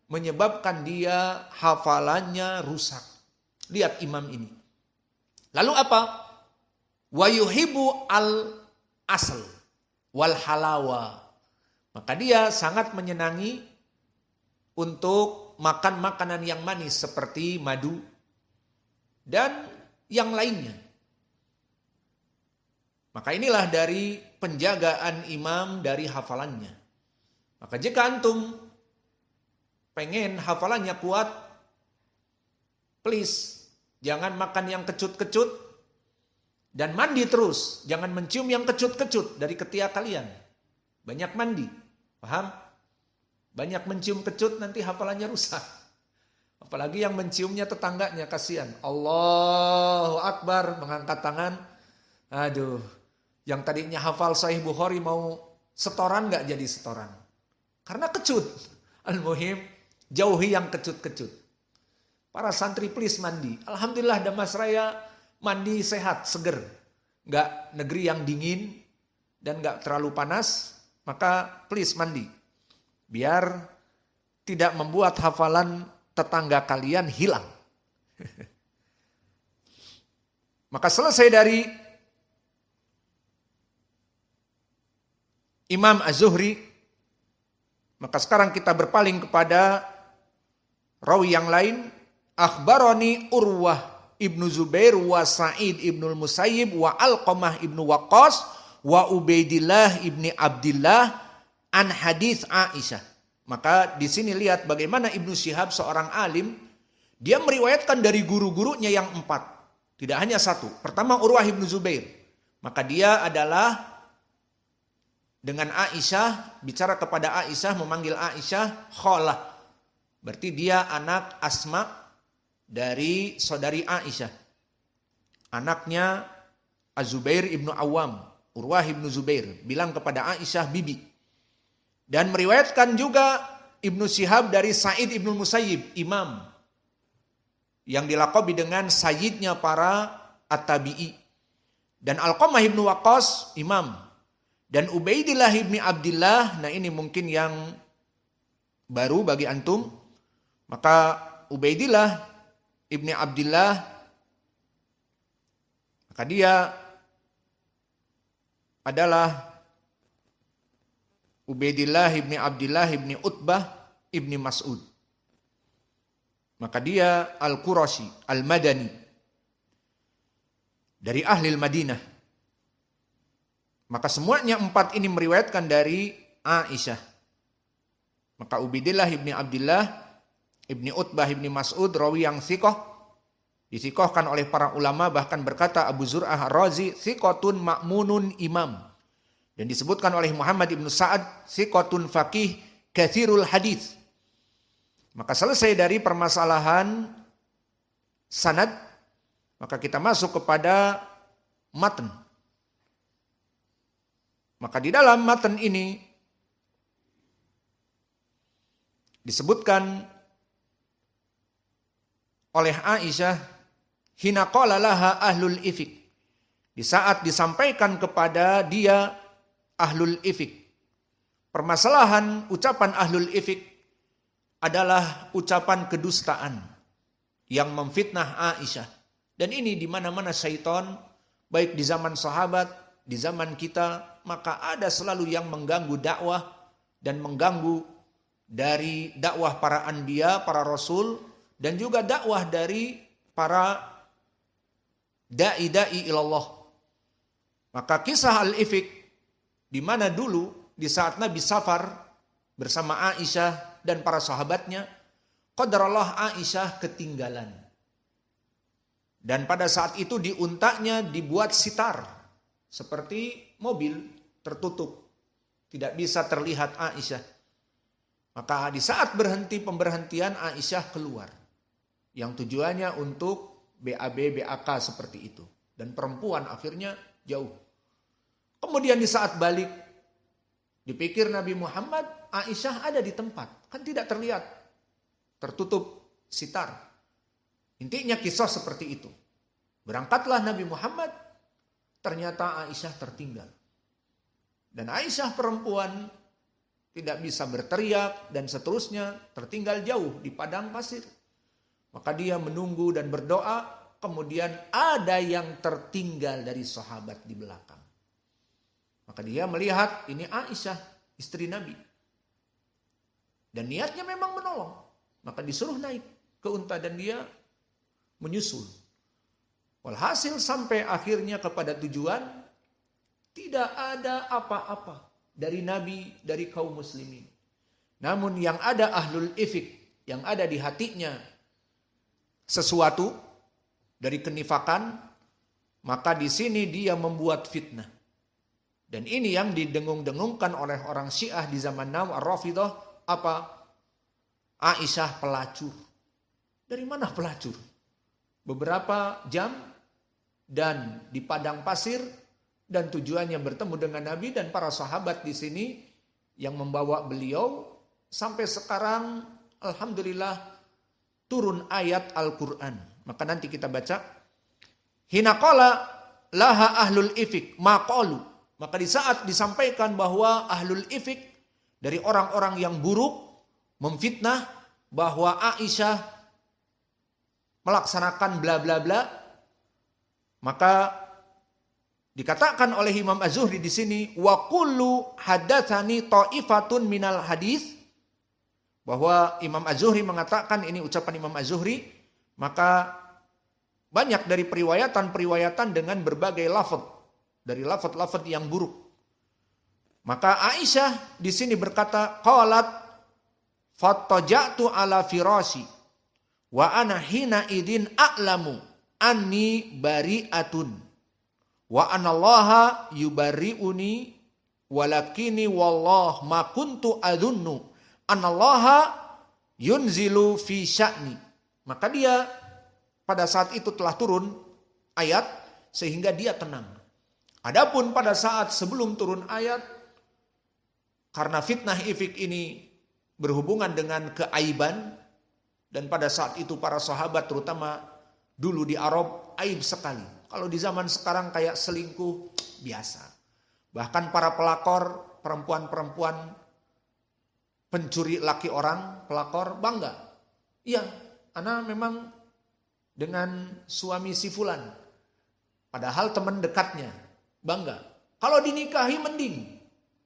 menyebabkan dia hafalannya rusak. Lihat imam ini. Lalu apa? Wa yuhibbu al-asl wal halawa. Maka dia sangat menyenangi untuk makan makanan yang manis seperti madu dan yang lainnya. Maka inilah dari penjagaan imam dari hafalannya. Maka jika antum pengen hafalannya kuat, please jangan makan yang kecut-kecut dan mandi terus. Jangan mencium yang kecut-kecut dari ketiak kalian. Banyak mandi, paham? Banyak mencium kecut nanti hafalannya rusak. Apalagi yang menciumnya tetangganya, kasihan. Allahu Akbar, mengangkat tangan. Aduh, yang tadinya hafal Sahih Bukhari mau setoran gak jadi setoran. Karena kecut. Al-muhim, jauhi yang kecut-kecut. Para santri please mandi. Alhamdulillah Damas Raya mandi sehat, seger. Gak negeri yang dingin dan gak terlalu panas. Maka please mandi. Biar tidak membuat hafalan tetangga kalian hilang. Maka selesai dari Imam Az-Zuhri, maka sekarang kita berpaling kepada rawi yang lain. Akhbarani Urwah ibnu Zubair wa Sa'id ibnul Musayyib wa Alqamah ibnu Waqqas wa Ubaidillah ibni Abdillah an hadits Aisyah. Maka di sini lihat bagaimana Ibnu Syihab seorang alim, dia meriwayatkan dari guru-gurunya yang 4. Tidak hanya satu. Pertama Urwah ibnu Zubair. Maka dia adalah dengan Aisyah, bicara kepada Aisyah, memanggil Aisyah khalah. Berarti dia anak Asma dari saudari Aisyah. Anaknya Az-Zubair ibnu Awam, Urwah ibnu Zubair, bilang kepada Aisyah bibi. Dan meriwayatkan juga Ibnu Syihab dari Sa'id ibnu Musayyib, imam. Yang dilaqabi dengan sayyidnya para at-tabi'i. Dan Alqamah ibnu Waqqas, imam. Dan Ubaidillah ibni Abdillah, nah ini mungkin yang baru bagi antum. Maka Ubaidillah ibni Abdillah, maka dia adalah Ubaidillah ibni Abdillah ibni Utbah ibni Mas'ud. Maka dia Al-Qurashi, Al-Madani. Dari ahli Madinah. Maka semuanya 4 ini meriwayatkan dari Aisyah. Maka Ubaidillah ibni Abdillah ibni Utbah ibni Mas'ud, rawi yang thiqah. Disikohkan oleh para ulama, bahkan berkata Abu Zur'ah Ar-Razi, thiqatun ma'munun imam. Dan disebutkan oleh Muhammad ibnu Sa'ad, thiqatun faqih kathirul hadith. Maka selesai dari permasalahan sanad, maka kita masuk kepada matan. Maka di dalam matan ini disebutkan oleh Aisyah, hina qala laha ahlul ifik. Di saat disampaikan kepada dia ahlul ifik. Permasalahan ucapan ahlul ifik adalah ucapan kedustaan yang memfitnah Aisyah. Dan ini di mana-mana syaitan, baik di zaman sahabat, di zaman kita, maka ada selalu yang mengganggu dakwah dan mengganggu dari dakwah para anbiya, para rasul, dan juga dakwah dari para da'i ilallah. Maka kisah al-ifik, di mana dulu di saat Nabi safar bersama Aisyah dan para sahabatnya, qadarallah Aisyah ketinggalan. Dan pada saat itu di untanya dibuat sitar, seperti mobil tertutup. Tidak bisa terlihat Aisyah. Maka di saat berhenti pemberhentian, Aisyah keluar. Yang tujuannya untuk BAB, BAK seperti itu. Dan perempuan akhirnya jauh. Kemudian di saat balik, dipikir Nabi Muhammad, Aisyah ada di tempat. Kan tidak terlihat. Tertutup sitar. Intinya kisah seperti itu. Berangkatlah Nabi Muhammad, ternyata Aisyah tertinggal. Dan Aisyah perempuan tidak bisa berteriak dan seterusnya, tertinggal jauh di padang pasir. Maka dia menunggu dan berdoa, kemudian ada yang tertinggal dari sahabat di belakang. Maka dia melihat ini Aisyah, istri Nabi. Dan niatnya memang menolong. Maka disuruh naik ke unta dan dia menyusul. Walhasil sampai akhirnya kepada tujuan, tidak ada apa-apa dari Nabi, dari kaum muslimin. Namun yang ada ahlul ifk, yang ada di hatinya sesuatu dari kenifakan, maka di sini dia membuat fitnah. Dan ini yang didengung-dengungkan oleh orang Syiah di zaman now, Ar-Rafidah, apa? Aisyah pelacur. Dari mana pelacur? Beberapa jam dan di padang pasir, dan tujuannya bertemu dengan Nabi dan para sahabat di sini yang membawa beliau. Sampai sekarang alhamdulillah turun ayat Al-Quran. Maka nanti kita baca, hina qala laha ahlul ifk maqalu. Maka di saat disampaikan bahwa ahlul ifk dari orang-orang yang buruk memfitnah bahwa Aisyah melaksanakan bla bla bla, maka dikatakan oleh Imam Az-Zuhri di sini, wa kullu hadatsani ta'ifatun minal hadis, bahwa Imam Az-Zuhri mengatakan, ini ucapan Imam Az-Zuhri, maka banyak dari periwayatan-periwayatan dengan berbagai lafaz, dari lafaz-lafaz yang buruk. Maka Aisyah di sini berkata, qalat fattaja'tu ala firasi wa ana hina idin a'lamu anni bari'atun wa anallaha yubari'uni walakini wallah ma kuntu adunnu anallaha yunzilu fi sya'ni. Maka dia pada saat itu telah turun ayat sehingga dia tenang. Adapun pada saat sebelum turun ayat, karena fitnah ifk ini berhubungan dengan keaiban, dan pada saat itu para sahabat terutama dulu di Arab aib sekali. Kalau di zaman sekarang kayak selingkuh biasa. Bahkan para pelakor, perempuan-perempuan pencuri laki orang, pelakor bangga. Iya, ana memang dengan suami si fulan. Padahal teman dekatnya, bangga. Kalau dinikahi mending.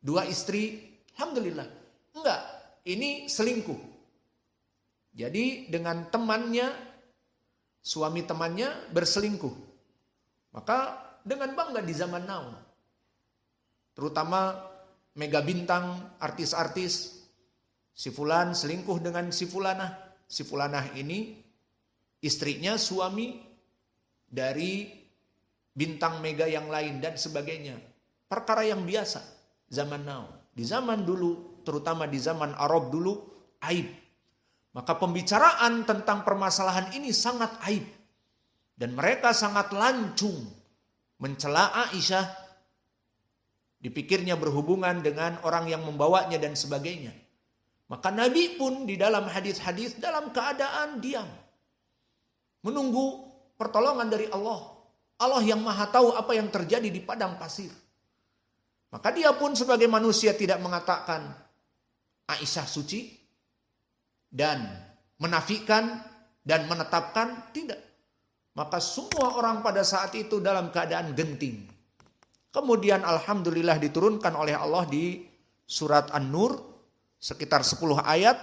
2 istri, alhamdulillah. Enggak, ini selingkuh. Jadi dengan temannya, suami temannya berselingkuh. Maka dengan bangga di zaman now. Terutama mega bintang, artis-artis. Si fulan selingkuh dengan si fulanah. Si fulanah ini istrinya suami dari bintang mega yang lain dan sebagainya. Perkara yang biasa zaman now. Di zaman dulu, terutama di zaman Arab dulu, aib. Maka pembicaraan tentang permasalahan ini sangat aib. Dan mereka sangat lancung mencela Aisyah. Dipikirnya berhubungan dengan orang yang membawanya dan sebagainya. Maka Nabi pun di dalam hadis-hadis dalam keadaan diam. Menunggu pertolongan dari Allah. Allah yang maha tahu apa yang terjadi di padang pasir. Maka dia pun sebagai manusia tidak mengatakan Aisyah suci. Dan menafikan dan menetapkan, tidak. Maka semua orang pada saat itu dalam keadaan genting. Kemudian alhamdulillah diturunkan oleh Allah di surat An-Nur sekitar 10 ayat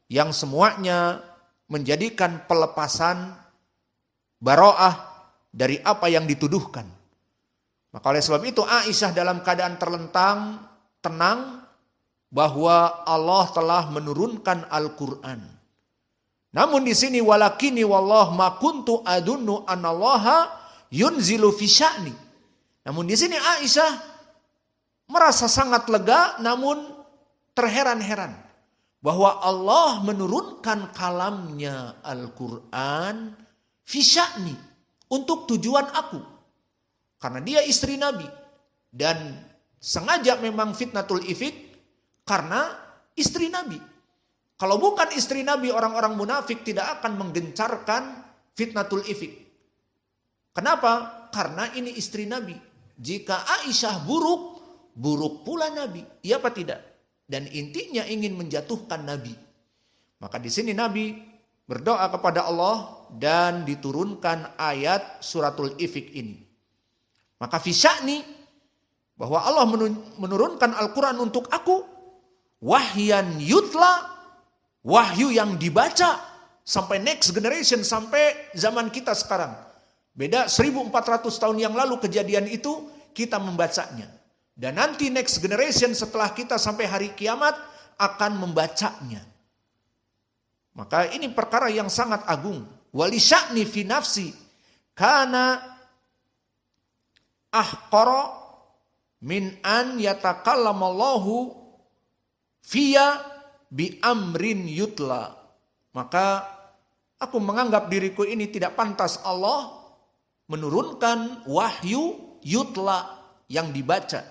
yang semuanya menjadikan pelepasan baro'ah dari apa yang dituduhkan. Maka oleh sebab itu Aisyah dalam keadaan terlentang, tenang, bahwa Allah telah menurunkan Al-Quran. Namun di sini walakini wallah ma kuntu adunnu anallaha yunzilu fi sya'ni. Namun di sini Aisyah merasa sangat lega namun terheran-heran bahwa Allah menurunkan kalamnya Al-Quran fi sya'ni, untuk tujuan aku. Karena dia istri Nabi. Dan sengaja memang fitnatul ifk karena istri Nabi. Kalau bukan istri Nabi, orang-orang munafik tidak akan menggencarkan fitnatul ifk. Kenapa? Karena ini istri Nabi. Jika Aisyah buruk, buruk pula Nabi. Iya apa tidak? Dan intinya ingin menjatuhkan Nabi. Maka di sini Nabi berdoa kepada Allah dan diturunkan ayat suratul ifk ini. Maka fi sya'ni, bahwa Allah menurunkan Al-Quran untuk aku, wahyan yutla, wahyu yang dibaca sampai next generation, sampai zaman kita sekarang. Beda 1400 tahun yang lalu kejadian itu, kita membacanya. Dan nanti next generation setelah kita sampai hari kiamat akan membacanya. Maka ini perkara yang sangat agung. Wali sya'ni fi nafsi kana ahqara min an yatakallamallahu fiya bi amrin yutla. Maka aku menganggap diriku ini tidak pantas Allah menurunkan wahyu yutla yang dibaca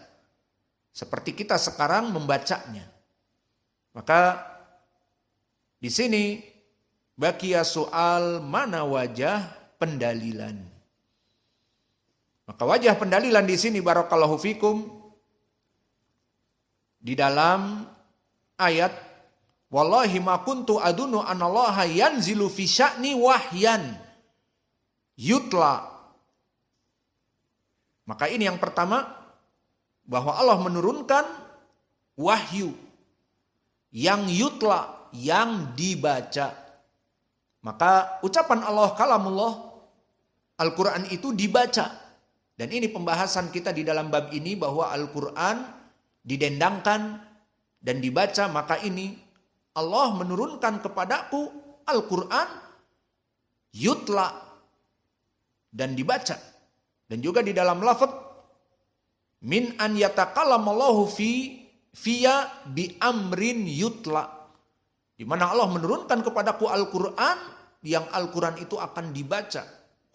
seperti kita sekarang membacanya. Maka di sini bakia soal mana wajah pendalilan. Maka wajah pendalilan di sini barakallahu fikum di dalam ayat wallahi ma kuntu adunu anallaha yanzilu fi sya'ni wahyan yutla. Maka ini yang pertama, bahwa Allah menurunkan wahyu yang yutla, yang dibaca. Maka ucapan Allah, kalamullah, Al-Quran itu dibaca. Dan ini pembahasan kita di dalam bab ini, bahwa Al-Quran didendangkan dan dibaca. Maka ini Allah menurunkan kepadaku Al-Quran yutla dan dibaca. Dan juga di dalam lafaz min an yatakallamallahu fiya bi amrin yutla, di mana Allah menurunkan kepadaku Al-Quran, yang Al-Quran itu akan dibaca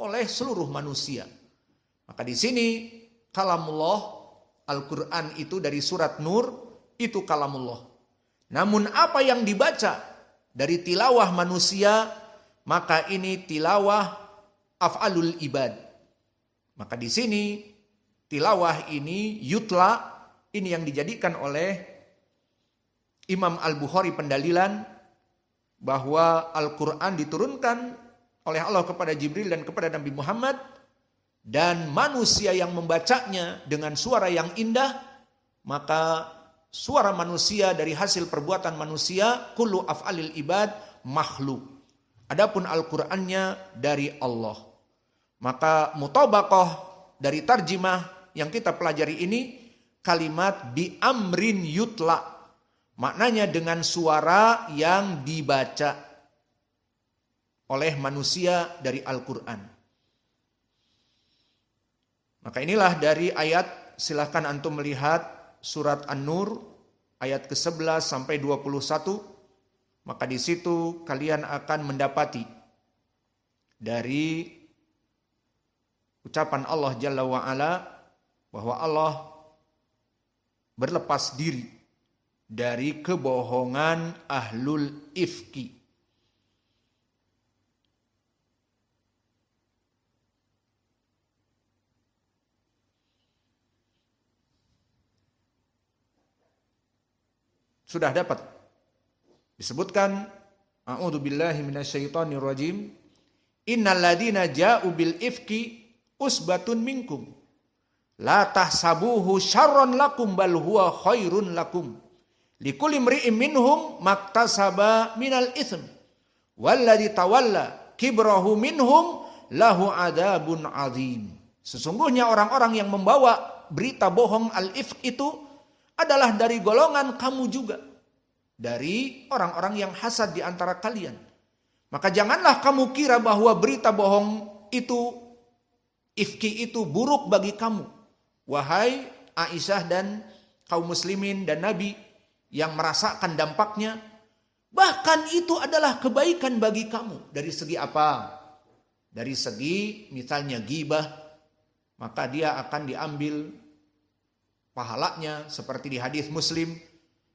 oleh seluruh manusia. Maka di sini kalamullah, Al-Quran itu dari surat Nur itu kalamullah. Namun apa yang dibaca dari tilawah manusia, maka ini tilawah af'alul ibad. Maka di sini tilawah ini yutla, ini yang dijadikan oleh Imam Al-Bukhari pendalilan bahwa Al-Quran diturunkan oleh Allah kepada Jibril dan kepada Nabi Muhammad, dan manusia yang membacanya dengan suara yang indah, maka suara manusia dari hasil perbuatan manusia, kullu af'alil ibad makhluk. Adapun Al-Qur'annya dari Allah. Maka mutabaqah dari tarjimah yang kita pelajari ini, kalimat bi amrin yutla, maknanya dengan suara yang dibaca oleh manusia dari Al-Quran. Maka inilah dari ayat, silahkan antum melihat surat An-Nur ayat ke-11 sampai 21. Maka di situ kalian akan mendapati dari ucapan Allah Jalla wa'ala bahwa Allah berlepas diri dari kebohongan ahlul ifki. Sudah dapat disebutkan, a'udzu billahi minasyaitonir rajim, innal ladzina ja'u bil ifki usbatun minkum la tahsabuhu syarran lakum bal huwa khairun lakum likulli imri'in minhum maktasaba minal itsm walladzi tawalla kibrahu minhum lahu adzabun adzim. Sesungguhnya orang-orang yang membawa berita bohong al-ifk itu adalah dari golongan kamu juga, dari orang-orang yang hasad di antara kalian. Maka janganlah kamu kira bahwa berita bohong itu, ifki itu buruk bagi kamu, wahai Aisyah dan kaum muslimin dan Nabi yang merasakan dampaknya. Bahkan itu adalah kebaikan bagi kamu. Dari segi apa? Dari segi misalnya ghibah, maka dia akan diambil pahalanya seperti di hadis Muslim,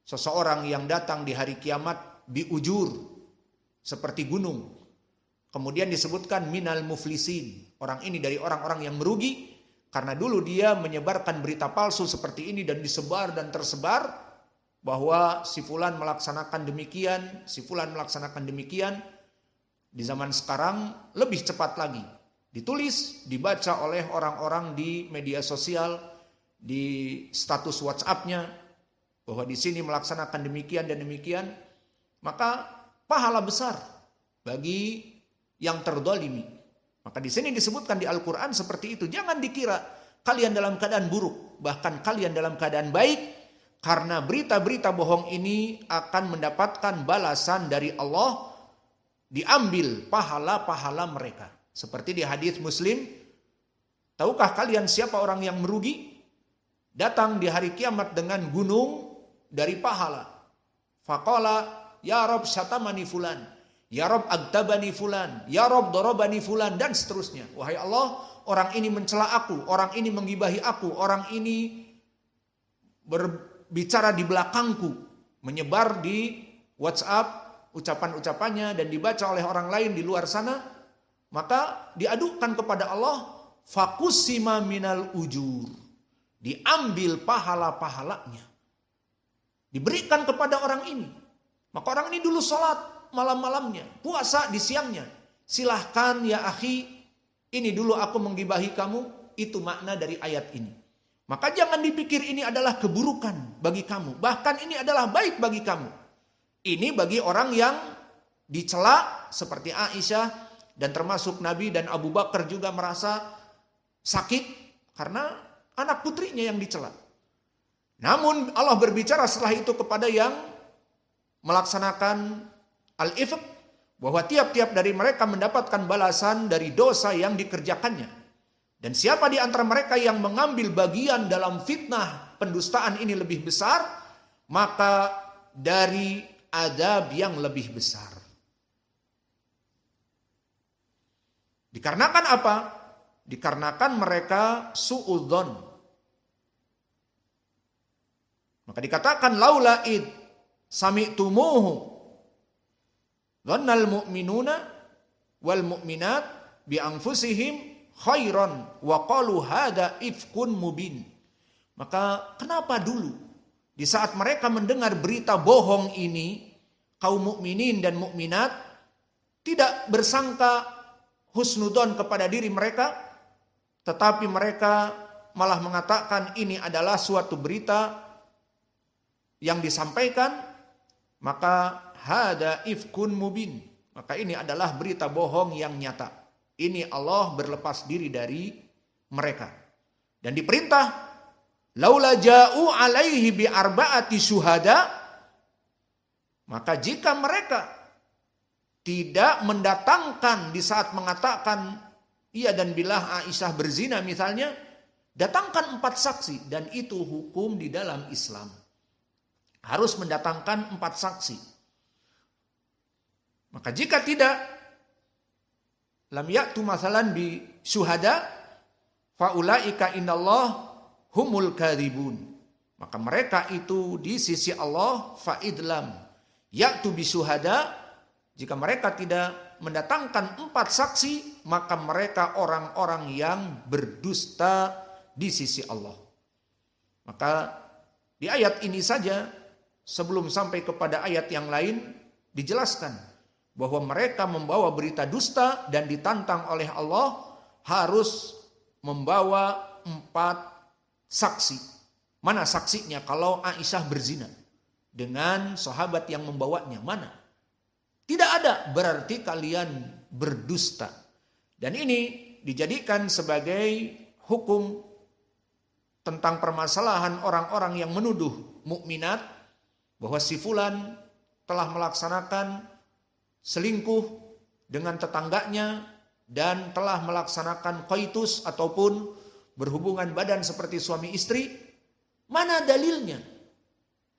seseorang yang datang di hari kiamat biujur seperti gunung. Kemudian disebutkan minal muflisin. Orang ini dari orang-orang yang merugi karena dulu dia menyebarkan berita palsu seperti ini dan disebar dan tersebar bahwa si fulan melaksanakan demikian, si fulan melaksanakan demikian. Di zaman sekarang lebih cepat lagi. Ditulis, dibaca oleh orang-orang di media sosial, di status WhatsApp-nya, bahwa di sini melaksanakan demikian dan demikian. Maka pahala besar bagi yang terdolimi. Maka di sini disebutkan di Al-Quran seperti itu. Jangan dikira kalian dalam keadaan buruk, bahkan kalian dalam keadaan baik, karena berita-berita bohong ini akan mendapatkan balasan dari Allah, diambil pahala-pahala mereka. Seperti di hadis Muslim, tahukah kalian siapa orang yang merugi? Datang di hari kiamat dengan gunung dari pahala. Faqala ya Rob syatamani fulan, ya Rob agtabani fulan, ya Rob dorobani fulan, dan seterusnya. Wahai Allah, orang ini mencela aku, orang ini menggibahi aku, orang ini berbicara di belakangku, menyebar di WhatsApp ucapan-ucapannya dan dibaca oleh orang lain di luar sana, maka diadukan kepada Allah, fakusima minal ujur, diambil pahala-pahalanya, diberikan kepada orang ini. Maka orang ini dulu sholat malam-malamnya, puasa di siangnya. Silahkan ya akhi, ini dulu aku menggibahi kamu. Itu makna dari ayat ini. Maka jangan dipikir ini adalah keburukan bagi kamu, bahkan ini adalah baik bagi kamu. Ini bagi orang yang dicela seperti Aisyah, dan termasuk Nabi dan Abu Bakar juga merasa sakit karena anak putrinya yang dicela. Namun Allah berbicara setelah itu kepada yang melaksanakan al-ifk, bahwa tiap-tiap dari mereka mendapatkan balasan dari dosa yang dikerjakannya. Dan siapa di antara mereka yang mengambil bagian dalam fitnah pendustaan ini lebih besar, maka dari adab yang lebih besar. Dikarenakan apa? Dikarenakan mereka su'udzon. Maka dikatakan laula id sami'tumuhu dhannal mu'minuna wal mu'minat bi anfusihim khairan wa qalu hada ifkun mubin. Maka kenapa dulu di saat mereka mendengar berita bohong ini, kaum mukminin dan mukminat tidak bersangka husnudzon kepada diri mereka, tetapi mereka malah mengatakan ini adalah suatu berita yang disampaikan, maka hada ifkun mubin, maka ini adalah berita bohong yang nyata. Ini Allah berlepas diri dari mereka. Dan diperintah, laula ja'u alaihi bi arba'ati syuhada, maka jika mereka tidak mendatangkan di saat mengatakan iya dan bilah Aisyah berzina misalnya, datangkan 4 saksi, dan itu hukum di dalam Islam. Harus mendatangkan 4 saksi. Maka jika tidak, lam ya'tu masalan bi syuhada, faulaika indallah humul kadhibun. Maka mereka itu di sisi Allah fa'idlam ya'tu bisyuhada, jika mereka tidak mendatangkan 4 saksi, maka mereka orang-orang yang berdusta di sisi Allah. Maka di ayat ini saja, sebelum sampai kepada ayat yang lain, dijelaskan bahwa mereka membawa berita dusta dan ditantang oleh Allah harus membawa 4 saksi. Mana saksinya kalau Aisyah berzina dengan sahabat yang membawanya? Mana? Tidak ada, berarti kalian berdusta. Dan ini dijadikan sebagai hukum tentang permasalahan orang-orang yang menuduh mukminat bahwa si fulan telah melaksanakan selingkuh dengan tetangganya dan telah melaksanakan koitus ataupun berhubungan badan seperti suami istri, Mana dalilnya?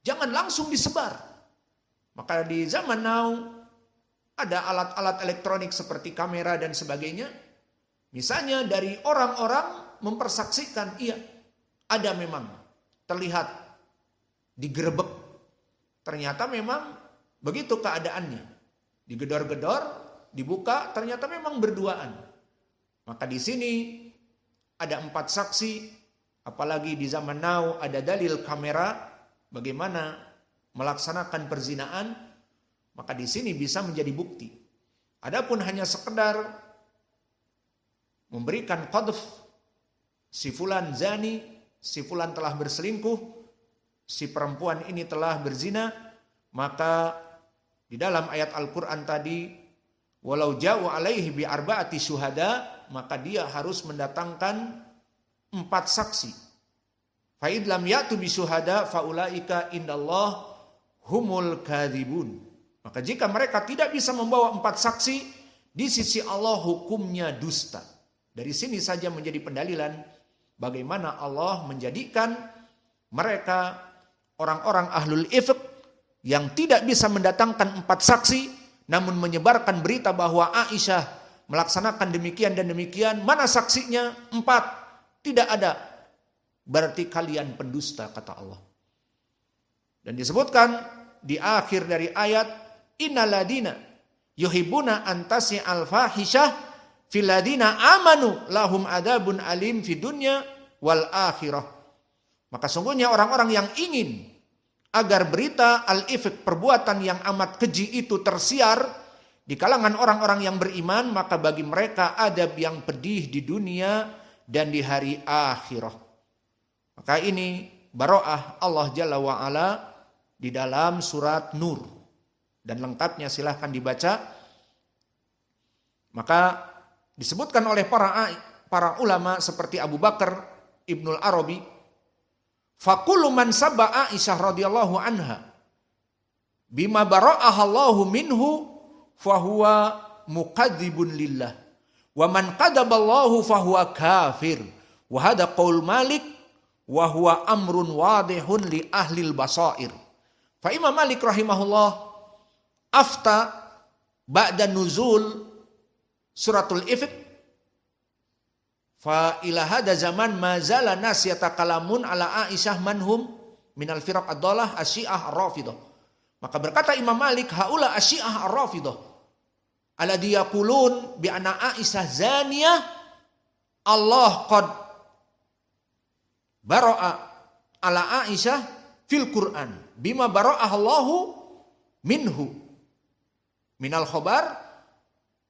Jangan langsung disebar. Maka di zaman now ada alat-alat elektronik seperti kamera dan sebagainya. Misalnya dari orang-orang mempersaksikan, iya ada memang terlihat digerebek. Ternyata memang begitu keadaannya. Digedor-gedor, dibuka, ternyata memang berduaan. Maka di sini ada 4 saksi, apalagi di zaman now ada dalil kamera bagaimana melaksanakan perzinaan, maka di sini bisa menjadi bukti. Adapun hanya sekedar memberikan qadhf, si fulan zani, si fulan telah berselingkuh, si perempuan ini telah berzina, maka di dalam ayat Al-Quran tadi, walau ja'u alaihi bi arba'ati syuhada, maka dia harus mendatangkan 4 saksi. Fa id lam ya'tu bi syuhada fa ulaika indallah humul kadzibun. Maka jika mereka tidak bisa membawa 4 saksi, di sisi Allah hukumnya dusta. Dari sini saja menjadi pendalilan bagaimana Allah menjadikan mereka orang-orang ahlul ifk yang tidak bisa mendatangkan 4 saksi, namun menyebarkan berita bahwa Aisyah melaksanakan demikian dan demikian. Mana saksinya? 4. Tidak ada. Berarti kalian pendusta, kata Allah. Dan disebutkan di akhir dari ayat, innal ladina yuhibbuna antasi al-fahisyah fil ladina amanu lahum adabun alim fid dunya wal akhirah. Maka sungguhnya orang-orang yang ingin agar berita al-ifk, perbuatan yang amat keji itu tersiar di kalangan orang-orang yang beriman, maka bagi mereka adab yang pedih di dunia dan di hari akhirah. Maka ini baro'ah Allah Jalla wa'ala di dalam surat Nur. Dan lengkapnya silahkan dibaca. Maka disebutkan oleh para ulama seperti Abu Bakar Ibnul Arabi, faqulu man sabba Aisyah radhiyallahu anha bima bara'aha Allahu minhu fahuwa muqadzibun lillah wa man qadaballahu fahuwa kafir wa hada qaul Malik wa huwa amrun wadihun li ahlil basair. Fa Imam Malik rahimahullah afta ba'da nuzul suratul ifk fa ila hada zaman mazala nas yatakalamun ala Aisyah manhum minal firaq ad-dalah asyiah ar-rafidah. Maka berkata Imam Malik, haula asyiah ar-rafidah alladhi yaqulun bi anna Aisyah zaniyah Allah qad bara'a ala Aisyah fil Qur'an bima bara'ah Allahu minhu minal khabar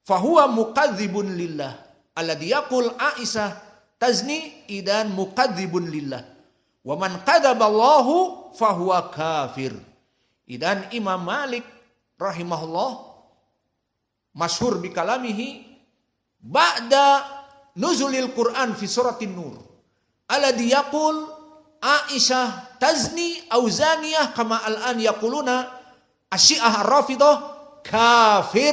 fahuwa muqadzibun lillah alladhi yaqul Aisyah tazni idan muqadzibun lillah wa man qadaballahu fahuwa kafir. Idan Imam Malik rahimahullah masyhur bi kalamihi ba'da nuzulil Quran fi suratin Nur alladhi yaqul Aisyah tazni au zaniyah kama al-an yaquluna asyiah ar-rafidah kafir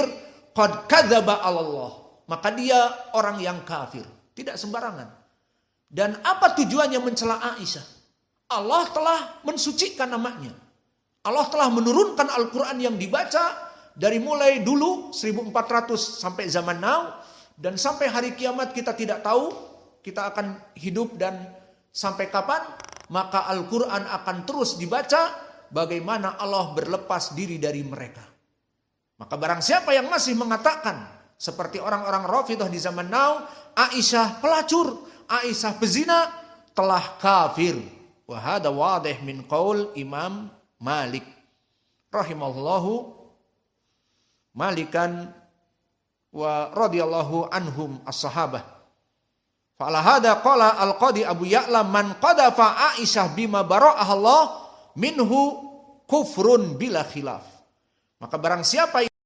qad kadzaba Allah. Maka dia orang yang kafir, tidak sembarangan. Dan apa tujuannya mencela Aisyah? Allah telah mensucikan namanya. Allah telah menurunkan Al-Quran yang dibaca dari mulai dulu 1400 sampai zaman now, dan sampai hari kiamat kita tidak tahu kita akan hidup dan sampai kapan. Maka Al-Quran akan terus dibaca bagaimana Allah berlepas diri dari mereka. Maka barang siapa yang masih mengatakan seperti orang-orang Rafidah di zaman now, Aisyah pelacur, Aisyah pezina, telah kafir. Wa hada wadih min qaul Imam Malik rahimahullahu Malikan wa radhiyallahu anhum as-sahabah. Fa'ala hada qala al-qadi Abu Ya'la man qadafa Aisyah bima bara'ah Allah minhu kufrun bila khilaf. Maka barang siapa